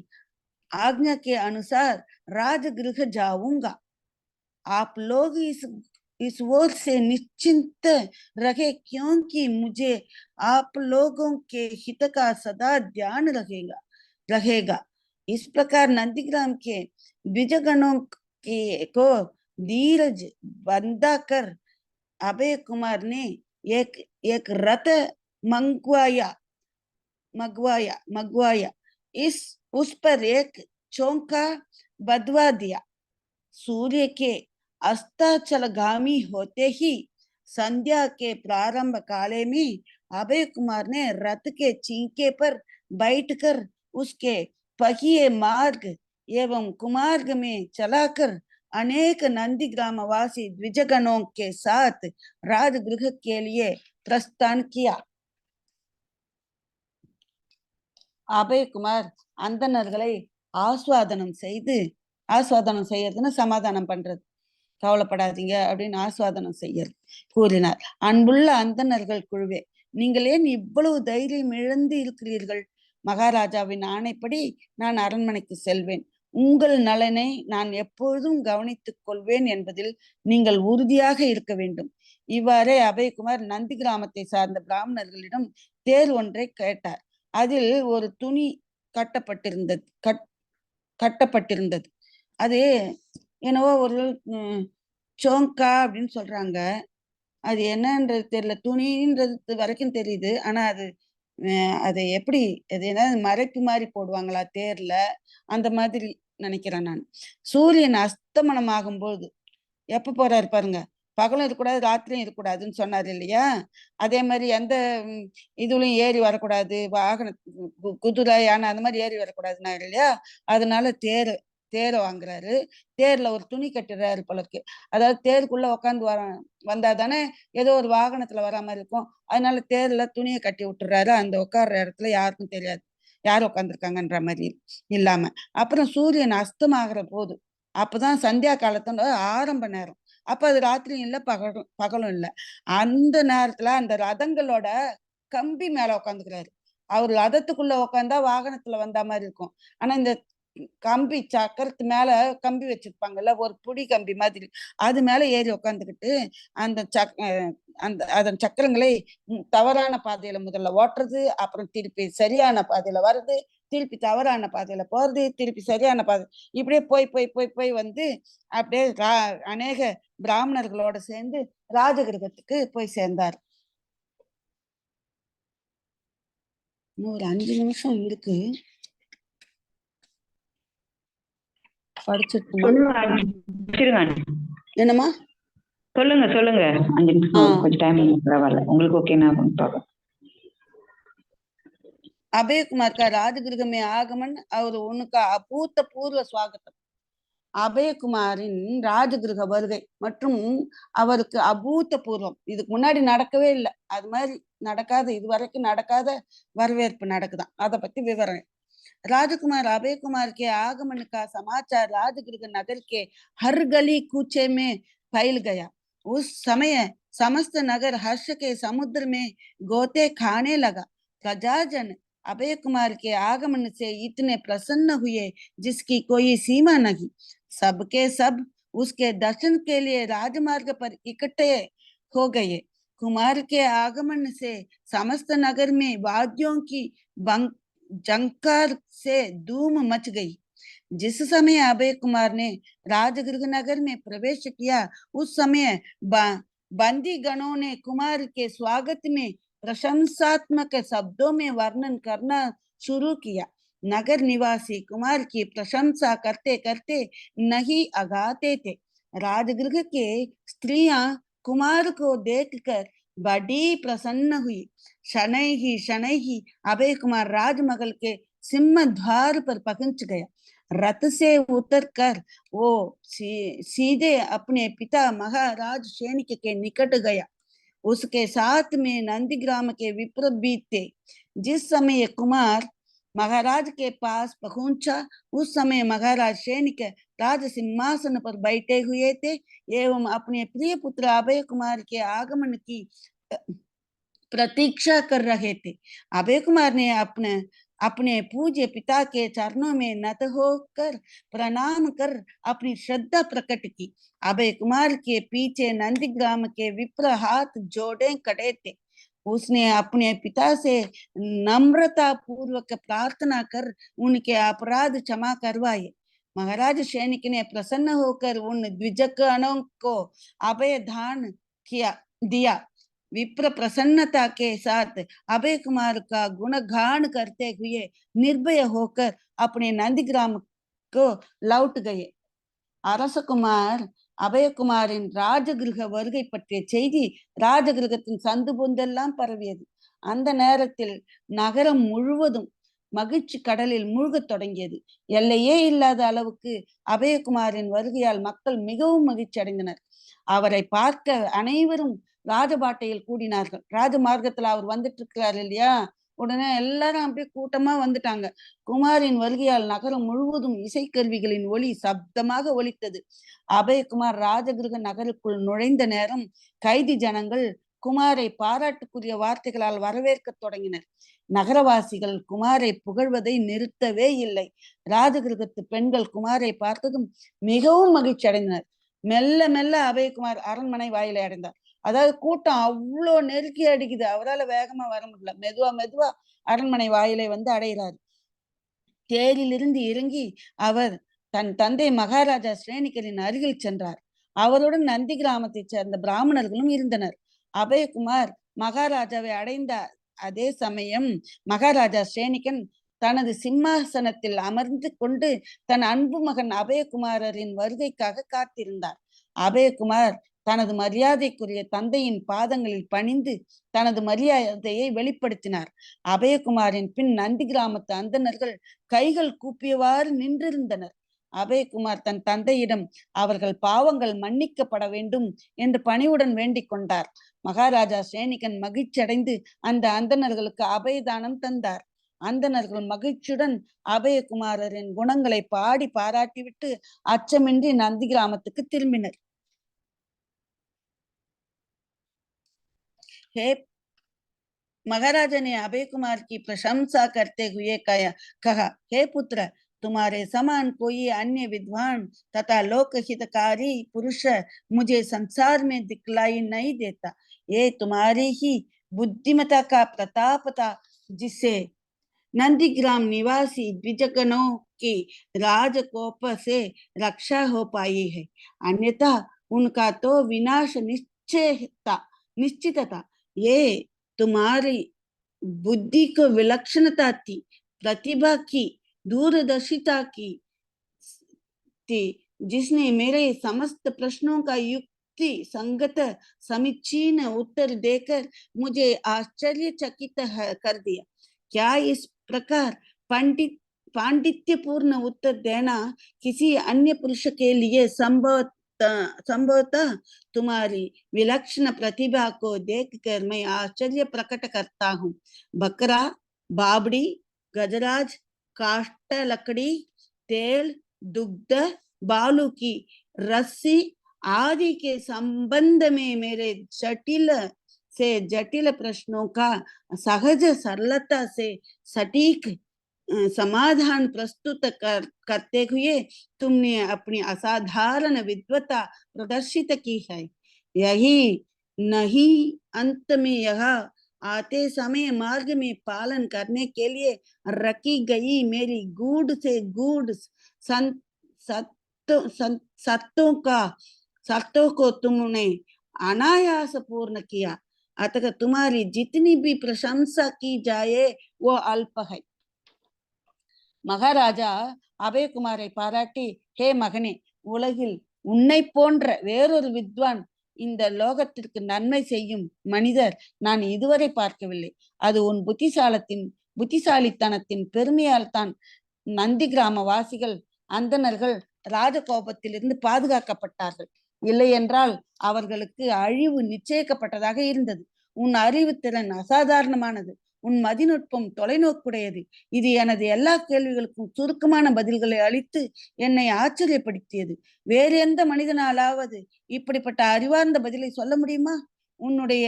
आज्ञा के अनुसार राजगृह जाऊंगा। आप लोग इस ओर से निश्चिंत रहे, क्योंकि मुझे आप लोगों के हित का सदा ध्यान रहेगा। इस प्रकार नंदीग्राम के द्विजगणों को धीरज बंधाकर अभय कुमार ने एक रथ मंगवाया। उस पर एक चौका बंधवा दिया। सूर्य के अस्ताचलगामी होते ही संध्या के प्रारंभ काले में अभय कुमार ने रथ के चींके पर बैठकर उसके पहिए मार्ग एवं कुमार्ग में चलाकर अनेक नंदीग्राम वासी द्विजगणों के साथ राजगृह के लिए प्रस्थान किया. அபயகுமார் அந்தணர்களை ஆஸ்வாதனம் செய்யறதுன்னு சமாதானம் பண்றது, கவலைப்படாதீங்க அப்படின்னு ஆஸ்வாதனம் செய்யறது கூறினார். அன்புள்ள அந்தணர்கள் குழுவே, நீங்கள் ஏன் இவ்வளவு தைரியம் இழந்து இருக்கிறீர்கள்? மகாராஜாவின் ஆணைப்படி நான் அரண்மனைக்கு செல்வேன். உங்கள் நலனை நான் எப்பொழுதும் கவனித்துக் கொள்வேன் என்பதில் நீங்கள் உறுதியாக இருக்க வேண்டும். இவ்வாறே அபயகுமார் நந்தி கிராமத்தை சார்ந்த பிராமணர்களிடம் தேர் ஒன்றை கேட்டார். அதில் ஒரு துணி கட்டப்பட்டிருந்தது. அது என்னவோ ஒரு சோங்கா அப்படின்னு சொல்றாங்க. அது என்னன்றது தெரியல. துணின்றது வரைக்கும் தெரியுது. ஆனா அது எப்படி, அது என்ன மறைப்பு மாதிரி போடுவாங்களா தேர்ல, அந்த மாதிரி நினைக்கிறேன் நான். சூரியன் அஸ்தமனம் ஆகும்போது எப்ப போறாரு பாருங்க, பகலும் இருக்கக்கூடாது ராத்திரியும் இருக்கக்கூடாதுன்னு சொன்னாரு இல்லையா? அதே மாதிரி எந்த இதுலயும் ஏறி வரக்கூடாது, வாகன குதிரை யானை அந்த மாதிரி ஏறி வரக்கூடாதுன்னாரு இல்லையா? அதனால தேரை வாங்குறாரு. தேர்ல ஒரு துணி கட்டுறாரு போல இருக்கு. அதாவது தேருக்குள்ள உட்காந்து வந்தா தானே ஏதோ ஒரு வாகனத்துல வர மாதிரி இருக்கும். அதனால தேர்ல துணியை கட்டி விட்டுறாரு. அந்த உட்கார்ற இடத்துல யாருக்கும் தெரியாது யார் உட்காந்துருக்காங்கன்ற மாதிரி இல்லாம. அப்புறம் சூரியன் அஸ்தமாகிற போது, அப்பதான் சந்தியா காலத்தோட ஆரம்ப நேரம். அப்ப அது ராத்திரியும் இல்லை பகலும் இல்லை. அந்த நேரத்துல அந்த ரதங்களோட கம்பி மேல உட்காந்துக்கிறாரு. அவர் ரதத்துக்குள்ள உட்காந்தா வாகனத்துல வந்த மாதிரி இருக்கும். ஆனா இந்த கம்பி சக்கரத்து மேல கம்பி வச்சிருப்பாங்கல்ல, ஒரு புடி கம்பி மாதிரி, அது மேல ஏறி உட்காந்துக்கிட்டு அதன் சக்கரங்களை தவறான பாதையில முதல்ல ஓட்டுறது, அப்புறம் திருப்பி சரியான பாதையில வர்றது, திருப்பி தவறான பாதையில போறது, திருப்பி சரியான பாதை, இப்படியே போய் போய் போய் போய் வந்து அப்படியே அநேக பிராமணர்களோட சேர்ந்து ராஜகிரகத்துக்கு போய் சேர்ந்தார். ஒரு 5 நிமிஷம் இருக்கு, என்னமா சொல்லுங்க 5 நிமிஷம் கொஞ்சம் டைம் பரவாயில்ல, உங்களுக்கு ஓகேனா? अभय कुमार का राजगृह में आगमन और उनका अभूतपूर्व स्वागतम. அபயகுமாரின் ராஜகிரக வருகை மற்றும் அவருக்கு அபூதபூர்வம், இதுக்கு முன்னாடி நடக்கவே இல்லை, அது மாதிரி நடக்காத, இதுவரைக்கும் நடக்காத வரவேற்பு நடக்குதான். அதை பத்தி விவரம். राजकुमार अभय कुमार के आगमन का समाचार राजगृह नगर के हर गली कूचे में फैल गया. उस समय समस्त नगर हर्ष के समुद्र में गोते खाने लगा. प्रजाजन अभय कुमार के आगमन से इतने प्रसन्न हुए जिसकी कोई सीमा नहीं. सबके सब उसके दर्शन के लिए राजमार्ग पर इकट्ठे हो गए. कुमार के आगमन से समस्त नगर में वाद्यों की जंकार से धूम मच गई. जिस समय अभय कुमार ने राजगृह नगर में प्रवेश किया, उस समय बंदी गणों ने कुमार के स्वागत में प्रशंसात्मक शब्दों में वर्णन करना शुरू किया. नगर निवासी कुमार की प्रशंसा करते करते नहीं अगाते थे. राजगृह के स्त्रियां कुमार को देखकर बड़ी प्रसन्न हुई. शनै ही अभय कुमार राजमहल के सिंह द्वार पर पहुंच गया. रथ से उतरकर वो सीधे अपने पिता महाराज सैनिक के निकट गया. उसके साथ में नंदीग्राम के विप्र भी थे. जिस समय कुमार महाराज के पास पहुंचा, उस समय महाराज सैनिक राज सिंहासन पर बैठे हुए थे एवं अपने प्रिय पुत्र अभय कुमार के आगमन की प्रतीक्षा कर रहे थे. अभय कुमार ने अपने पूज्य पिता के चरणों में नत होकर प्रणाम कर अपनी श्रद्धा प्रकट की. अभय कुमार के पीछे नंदीग्राम के विप्र हाथ जोड़े खड़े थे. उसने अपने पिता से नम्रता पूर्वक प्रार्थना कर उनके अपराध क्षमा करवाए. महाराज सैनिक ने प्रसन्न होकर उन द्विजगणों को अभय दान दिया. विप्र प्रसन्नता के साथ अभय कुमार का गुणगान करते हुए निर्भय होकर अपने नंदीग्राम को लौट गए. அரசகுமார் அபயகுமாரின் ராஜகிருக வருகை பற்றிய செய்தி ராஜகிருகத்தின் சந்து பொந்தெல்லாம் பரவியது. அந்த நேரத்தில் நகரம் முழுவதும் மகிழ்ச்சி கடலில் மூழ்கத் தொடங்கியது. எல்லையே இல்லாத அளவுக்கு அபயகுமாரின் வருகையால் மக்கள் மிகவும் மகிழ்ச்சி அடைந்தனர். அவரை பார்க்க அனைவரும் ராஜபாட்டையில் கூடினார்கள். ராஜமார்க்கத்துல அவர் வந்துட்டு இருக்கிறார் இல்லையா, உடனே எல்லாரும் அப்படியே கூட்டமா வந்துட்டாங்க. குமாரின் வருகையால் நகரம் முழுவதும் இசைக்கருவிகளின் ஒலி சப்தமாக ஒலித்தது. அபயகுமார் ராஜகிருக நகருக்குள் நுழைந்த நேரம் கைதி ஜனங்கள் குமாரை பாராட்டுக்குரிய வார்த்தைகளால் வரவேற்க தொடங்கினர். நகரவாசிகள் குமாரை புகழ்வதை நிறுத்தவே இல்லை. ராஜகிருகத்து பெண்கள் குமாரை பார்த்ததும் மிகவும் மகிழ்ச்சி அடைந்தனர். மெல்ல மெல்ல அபயகுமார் அரண்மனை வாயிலை அடைந்தார். அதாவது கூட்டம் அவ்வளோ நெருக்கி அடிக்குது, அவரால் வேகமா வர முடியல. மெதுவா மெதுவா அரண்மனை வாயிலை அடைகிறார். தேரிலிருந்து இறங்கி அவர் தன் தந்தை மகாராஜா ஸ்ரேனிகரின் அருகில் சென்றார். அவருடன் நந்தி கிராமத்தை சேர்ந்த பிராமணர்களும் இருந்தனர். அபயகுமார் மகாராஜாவை அடைந்த அதே சமயம் மகாராஜா ஸ்ரேனிகன் தனது சிம்மாசனத்தில் அமர்ந்து கொண்டு தன் அன்பு மகன் அபயகுமாரின் வருகைக்காக காத்திருந்தார். அபயகுமார் தனது மரியாதைக்குரிய தந்தையின் பாதங்களில் பணிந்து தனது மரியாதையை வெளிப்படுத்தினார். அபயகுமாரின் பின் நந்தி கிராமத்து அந்தணர்கள் கைகள் கூப்பியவாறு நின்றிருந்தனர். அபயகுமார் தன் தந்தையிடம் அவர்கள் பாவங்கள் மன்னிக்கப்பட வேண்டும் என்று பணிவுடன் வேண்டிக் கொண்டார். மகாராஜா ஸ்ரேனிகன் மகிழ்ச்சி அடைந்து அந்த அந்தணர்களுக்கு அபயதானம் தந்தார். அந்தணர்கள் மகிழ்ச்சியுடன் அபயகுமாரின் குணங்களை பாடி பாராட்டிவிட்டு அச்சமின்றி நந்தி கிராமத்துக்கு திரும்பினர். हे महाराजा ने अभय कुमार की प्रशंसा करते हुए कहा, हे पुत्र, तुम्हारे समान कोई अन्य विद्वान तथा लोकहितकारी पुरुष मुझे संसार में दिखलाई नहीं देता। ये तुम्हारी ही बुद्धिमता का प्रताप था जिससे नंदीग्राम निवासी द्विजगणों की राजकोप से रक्षा हो पाई है, अन्यथा उनका तो विनाश निश्चित था। ये तुम्हारी बुद्धि को विलक्षणता थी, प्रतिभा की दूरदर्शिता की थी, जिसने मेरे समस्त प्रश्नों का युक्ति संगत समीचीन उत्तर देकर मुझे आश्चर्यचकित कर दिया। क्या इस प्रकार पांडित्यपूर्ण उत्तर देना किसी अन्य पुरुष के लिए संभवतः तुम्हारी विलक्षण प्रतिभा को देखकर मैं आश्चर्य प्रकट करता हूँ। बकरा, बाबड़ी, गजराज, काष्ठ लकड़ी, तेल, दुग्ध, बालू की रस्सी आदि के संबंध में मेरे जटिल से जटिल प्रश्नों का सहज सरलता से सटीक समाधान प्रस्तुत करते हुए तुमने अपनी असाधारण विद्वता प्रदर्शित की है। यही नहीं, अंत में यह आते समय मार्ग में पालन करने के लिए रखी गई मेरी गूढ़ से गूढ़ शर्तों को तुमने अनायास पूर्ण किया, अतः तुम्हारी जितनी भी प्रशंसा की जाए वो अल्प है। மகாராஜா அபயகுமாரை பாராட்டி, ஹே மகனே, உலகில் உன்னை போன்ற வேறொரு வித்வான் இந்த லோகத்திற்கு நன்மை செய்யும் மனிதர் நான் இதுவரை பார்க்கவில்லை. அது உன் புத்திசாலித்தனத்தின் பெருமையால் தான் நந்தி கிராம வாசிகள் அந்தணர்கள் ராஜகோபத்திலிருந்து பாதுகாக்கப்பட்டார்கள். இல்லை என்றால் அவர்களுக்கு அழிவு நிச்சயிக்கப்பட்டதாக இருந்தது. உன் அறிவுத்திறன் அசாதாரணமானது. உன் மதிநுட்பம் தொலைநோக்குடையது. இது எனது எல்லா கேள்விகளுக்கும் சுருக்கமான பதில்களை அளித்து என்னை ஆச்சரியப்படுத்தியது. வேறு எந்த மனிதனாலாவது இப்படிப்பட்ட அறிவார்ந்த பதிலை சொல்ல முடியுமா? உன்னுடைய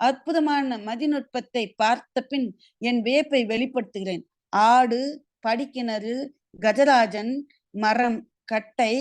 அற்புதமான மதிநுட்பத்தை பார்த்த பின் என் வியப்பை வெளிப்படுத்துகிறேன். ஆடு, படிக்கிணறு, கஜராஜன், மரம், கட்டை,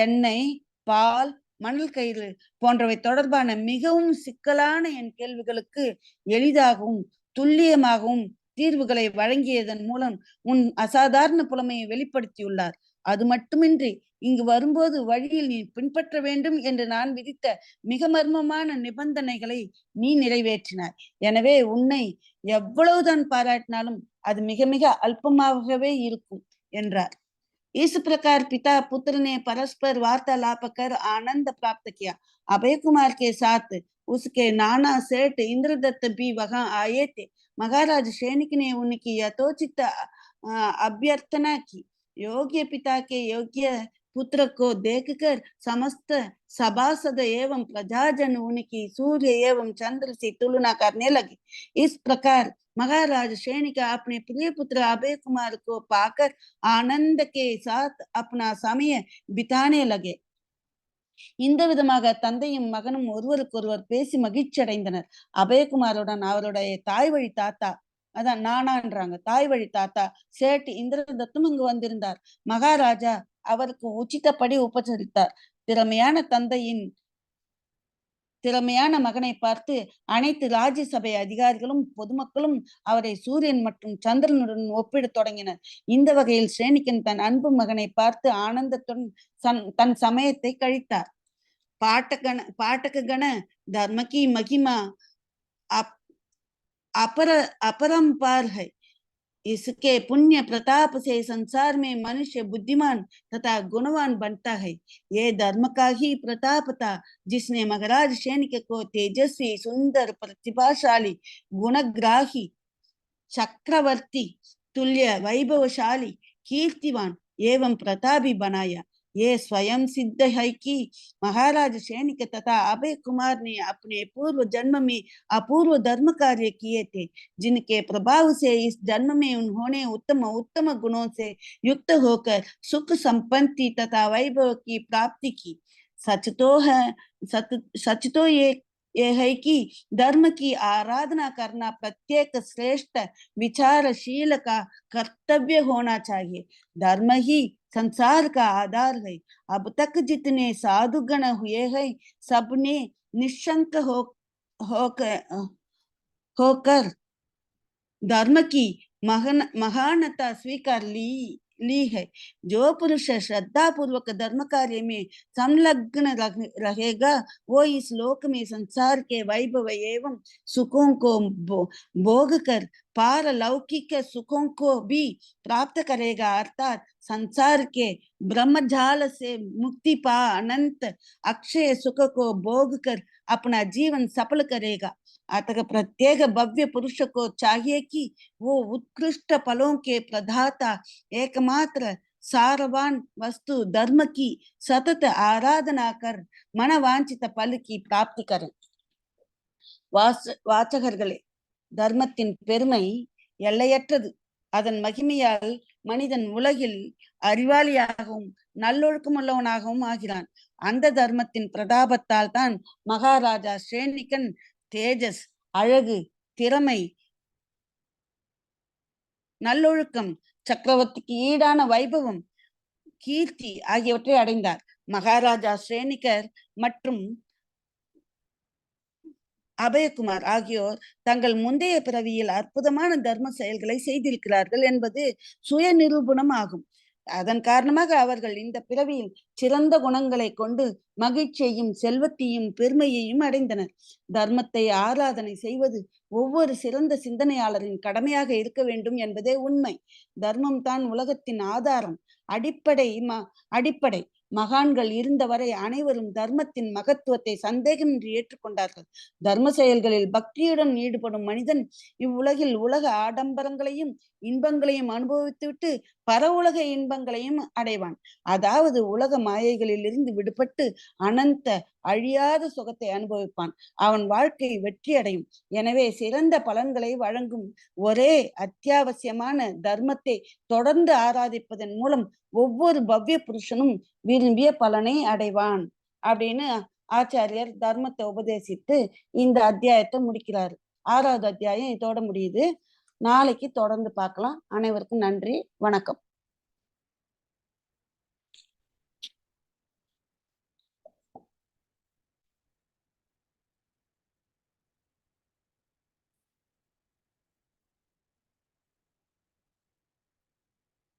எண்ணெய், பால், மணல் கயிறு போன்றவை தொடர்பான மிகவும் சிக்கலான என் கேள்விகளுக்கு எளிதாகவும் துல்லியமாகவும் தீர்வுகளை வழங்கியதன் மூலம் உன் அசாதாரண புலமையை வெளிப்படுத்தியுள்ளார். அது மட்டுமின்றி இங்கு வரும்போது வழியில் நீ பின்பற்ற வேண்டும் என்று நான் விதித்த மிக மர்மமான நிபந்தனைகளை நீ நிறைவேற்றினாய். எனவே உன்னை எவ்வளவுதான் பாராட்டினாலும் அது மிக மிக அல்பமாகவே இருக்கும் என்றார். इस प्रकार पिता पुत्र ने परस्पर वार्तालाप कर आनंद प्राप्त किया। अभय कुमार के साथ उसके नाना सेठ इंद्रदत्त भी वहां आए थे। महाराज सैनिक ने उनकी यथोचित अभ्यर्थना की। योग्य पिता के योग्य पुत्र को देखकर समस्त सभासद एवं प्रजाजन उनकी सूर्य एवं चंद्र से तुलना करने लगे। इस प्रकार महाराज सैनिक अपने प्रिय पुत्र अभय कुमार को पाकर आनंद के साथ अपना समय बिताने लगे। இந்த விதமாக தந்தையும் மகனும் ஒருவருக்கொருவர் பேசி மகிழ்ச்சி அடைந்தனர். அபயகுமாருடன் அவருடைய தாய் வழி தாத்தா, அதான் நானான்றாங்க, தாய் வழி தாத்தா சேட்டு இந்திரதத்தும் இங்கு வந்திருந்தார். மகாராஜா அவருக்கு உச்சித்தப்படி உபசரித்தார். திறமையான மகனை பார்த்து அனைத்து ராஜ்யசபை அதிகாரிகளும் பொதுமக்களும் அவரை சூரியன் மற்றும் சந்திரனுடன் ஒப்பிடத் தொடங்கினர். இந்த வகையில் சேனிக்கன் தன் அன்பு மகனை பார்த்து ஆனந்தத்துடன் தன் சமயத்தை கழித்தார். पाठकगण धर्म की महिमा अपरंपार है। इसके पुण्य प्रताप से संसार में मनुष्य बुद्धिमान तथा गुणवान बनता है। ये धर्म का ही प्रताप था जिसने महाराज सैनिक को तेजस्वी, सुंदर, प्रतिभाशाली, गुणग्राही, चक्रवर्ती तुल्य, वैभवशाली, कीर्तिवान एवं प्रतापी बनाया। ये स्वयं सिद्ध है कि महाराज सैनिक तथा अभय कुमार ने अपने पूर्व जन्म में अपूर्व धर्म कार्य किए थे, जिनके प्रभाव से इस जन्म में उन्होंने उत्तम उत्तम गुणों से युक्त होकर सुख संपत्ति तथा वैभव की प्राप्ति की। सच तो ये है कि धर्म की आराधना करना प्रत्येक श्रेष्ठ विचारशील का कर्तव्य होना चाहिए। धर्म ही संसार का आधार है। अब तक जितने साधुगण हुए हैं सबने निशंक होकर धर्म की महानता स्वीकार ली है। जो पुरुष श्रद्धा पूर्वक धर्म कार्य में संलग्न रहेगा वो इस लोक में संसार के वैभव एवं सुखों को भोग कर पारलौकिक सुखों को भी प्राप्त करेगा, अर्थात संसार के ब्रह्मजाल से मुक्ति पा अनंत अक्षय सुख को भोग कर अपना जीवन सफल करेगा। अतः प्रत्येक भव्य पुरुष को चाहिए कि वो उत्कृष्ट फलों के प्रदाता एकमात्र सारवान वस्तु धर्म की सतत आराधना कर मनवांचित फल की प्राप्ति करें। வாசகர்களே, தர்மத்தின் பெருமை எல்லையற்றது. அதன் மகிமையால் மனிதன் உலகில் அறிவாளியாகவும் நல்லொழுக்கமுள்ளவனாகவும் ஆகிறான். அந்த தர்மத்தின் பிரதாபத்தால் தான் மகாராஜா சைனிகன் தேஜஸ், அழகு, திறமை, நல்லொழுக்கம், சக்கரவர்த்திக்கு ஈடான வைபவம், கீர்த்தி ஆகியவற்றை அடைந்தார். மகாராஜா சைனிகர் மற்றும் அபயகுமார் ஆகியோர் தங்கள் முந்தைய பிறவியில் அற்புதமான தர்ம செயல்களை செய்திருக்கிறார்கள் என்பது சுய நிரூபணம் ஆகும். அதன் காரணமாக அவர்கள் இந்த பிறவியில் சிறந்த குணங்களை கொண்டு மகிழ்ச்சியையும் செல்வத்தையும் பெருமையையும் அடைந்தனர். தர்மத்தை ஆராதனை செய்வது ஒவ்வொரு சிறந்த சிந்தனையாளரின் கடமையாக இருக்க வேண்டும் என்பதே உண்மை. தர்மம் தான் உலகத்தின் ஆதாரம், அடிப்படை. மகான்கள் இருந்தவரை அனைவரும் தர்மத்தின் மகத்துவத்தை சந்தேகமின்றி ஏற்றுக்கொண்டார்கள். தர்ம செயல்களில் பக்தியுடன் ஈடுபடும் மனிதன் இவ்வுலகில் உலக ஆடம்பரங்களையும் இன்பங்களையும் அனுபவித்துவிட்டு பரவுலக இன்பங்களையும் அடைவான். அதாவது உலக மாயைகளில் இருந்து விடுபட்டு அனந்த அழியாத சுகத்தை அனுபவிப்பான். அவன் வாழ்க்கை வெற்றி அடையும். எனவே சிறந்த பலன்களை வழங்கும் ஒரே அத்தியாவசியமான தர்மத்தை தொடர்ந்து ஆராதிப்பதன் மூலம் ஒவ்வொரு பவ்ய புருஷனும் விரும்பிய பலனை அடைவான் அப்படின்னு ஆச்சாரியர் தர்மத்தை உபதேசித்து இந்த அத்தியாயத்தை முடிக்கிறாரு. 6வது அத்தியாயம் இதோட முடியுது. நாளைக்கு தொடர்ந்து பார்க்கலாம். அனைவருக்கும் நன்றி, வணக்கம்.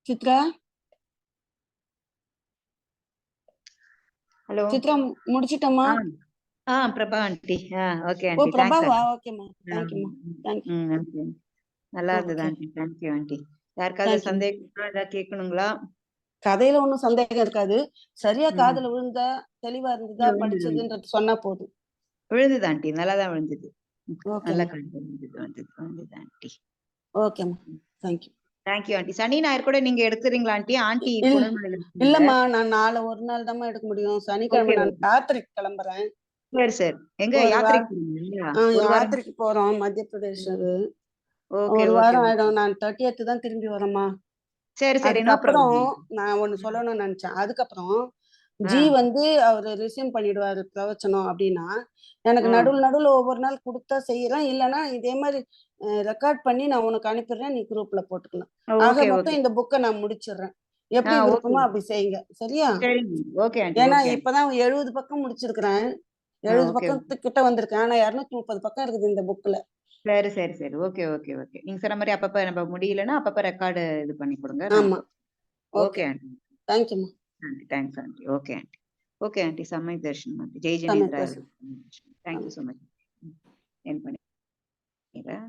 சித்ரா, ஹலோ சித்ரா முடிச்சிட்டோமா? Prabha aunty. Okay oh aunty, பிரபாவா? ஓகேம்மா, தேங்க்யூம்மா, தேங்க்யூ. நல்லா இருந்தது ஆண்டி, தேங்க்யூ ஆண்டி. யாருக்காவது சந்தேகம் ஏதாவது கேட்கணுங்களா? கதையில ஒண்ணும் சந்தேகம் இருக்காது. சரியா ம். காதுல விழுந்தா, தெளிவா இருந்ததா, விழுந்தது படிச்சதுன்றது சொன்னா போதும். விழுந்தது ஆண்டி. நல்லா தான் விழுந்தது. நல்லா ஓகேம்மா. கண்டு விழுந்தது விழுந்தது ஆண்டி. ஓகேம்மா. Thank you. Thank you aunty. சனி, ஞாயிறு கூட நீங்க எடுத்துறீங்களா ஆண்டி? ஆண்டி இல் புனர்மலையில இருக்காங்க. இல்லம்மா. நான் ஒரு நாள் தாம்மா எடுக்க முடியும். சனிக்கிழமை ஓகே, நான் ஓகே. யாத்திரைக்கு கிளம்புறேன். சரி, சரி. எங்க ஒரு யாத்திரைக்கு வாரம் போறீங்களா? ஒரு வாரம். யாத்திரைக்கு போறோம். மத்திய பிரதேஷ் அது. ஓகே, ஒரு ஓகே, வாரம் ஓகே. ஆயிடும். நான் 30th தான் திரும்பி வரேம்மா. சரி, சரி. நோ அதுக்கப்புறம் ப்ராப்ளம். நான் ஒண்ணு ம். சொல்லணும்னு நெனச்சேன். அதுக்கப்புறம் ஆ, வந்து அவரு ரிசைன் பண்ணிடுவாரு பிரவச்சனம் அப்டின்னா, எனக்கு ஆ. நடுவுல ஒவ்வொரு நாள் குடுத்தா செய்றேன். இல்லன்னா இதே மாரி ரெக்கார்ட் பண்ணி நான் உனக்கு அனுப்பிடுறேன். நீ குரூப்ல போட்டுக்கலாம். ஆக ஓகே, ஓகே. மொத்தம் இந்த புக்க நான் முடிச்சிடுறேன். எப்படி ஓகே. விருப்பமோ அப்படி செய்யுங்க. சரியா? சரிங்க. ஓகே ஆண்டி, ஏன்னா ஓகே ஆண்டி. இப்பதான் 70 பக்கம் முடிச்சிருக்கிறேன். 70 ஓகே. பக்கத்துக்கிட்ட வந்திருக்கேன். ஆனா 230 பக்கம் இருக்குது இந்த புக்ல. சரி, சரி, சரி. Okay, okay, okay. நீங்க சொன்ன மாரி அப்பப்ப நம்ம முடியலன்னா, அப்பப்ப ரெக்கார்டு இது பண்ணி குடுங்க. நான் ஆமா. ஓகே. Okay aunty. தேங்க் யூம்மா. Aunty. Thanks aunty. Okay aunty. Okay aunty. சமயக் தர்ஷனம் ஆண்டி. ஜெய் சமயக் ஜினேந்திரா. தர்ஷன். தேங்க் யூ ஆமா. So much. எண்ட் பண்ணிக்கிறேன்.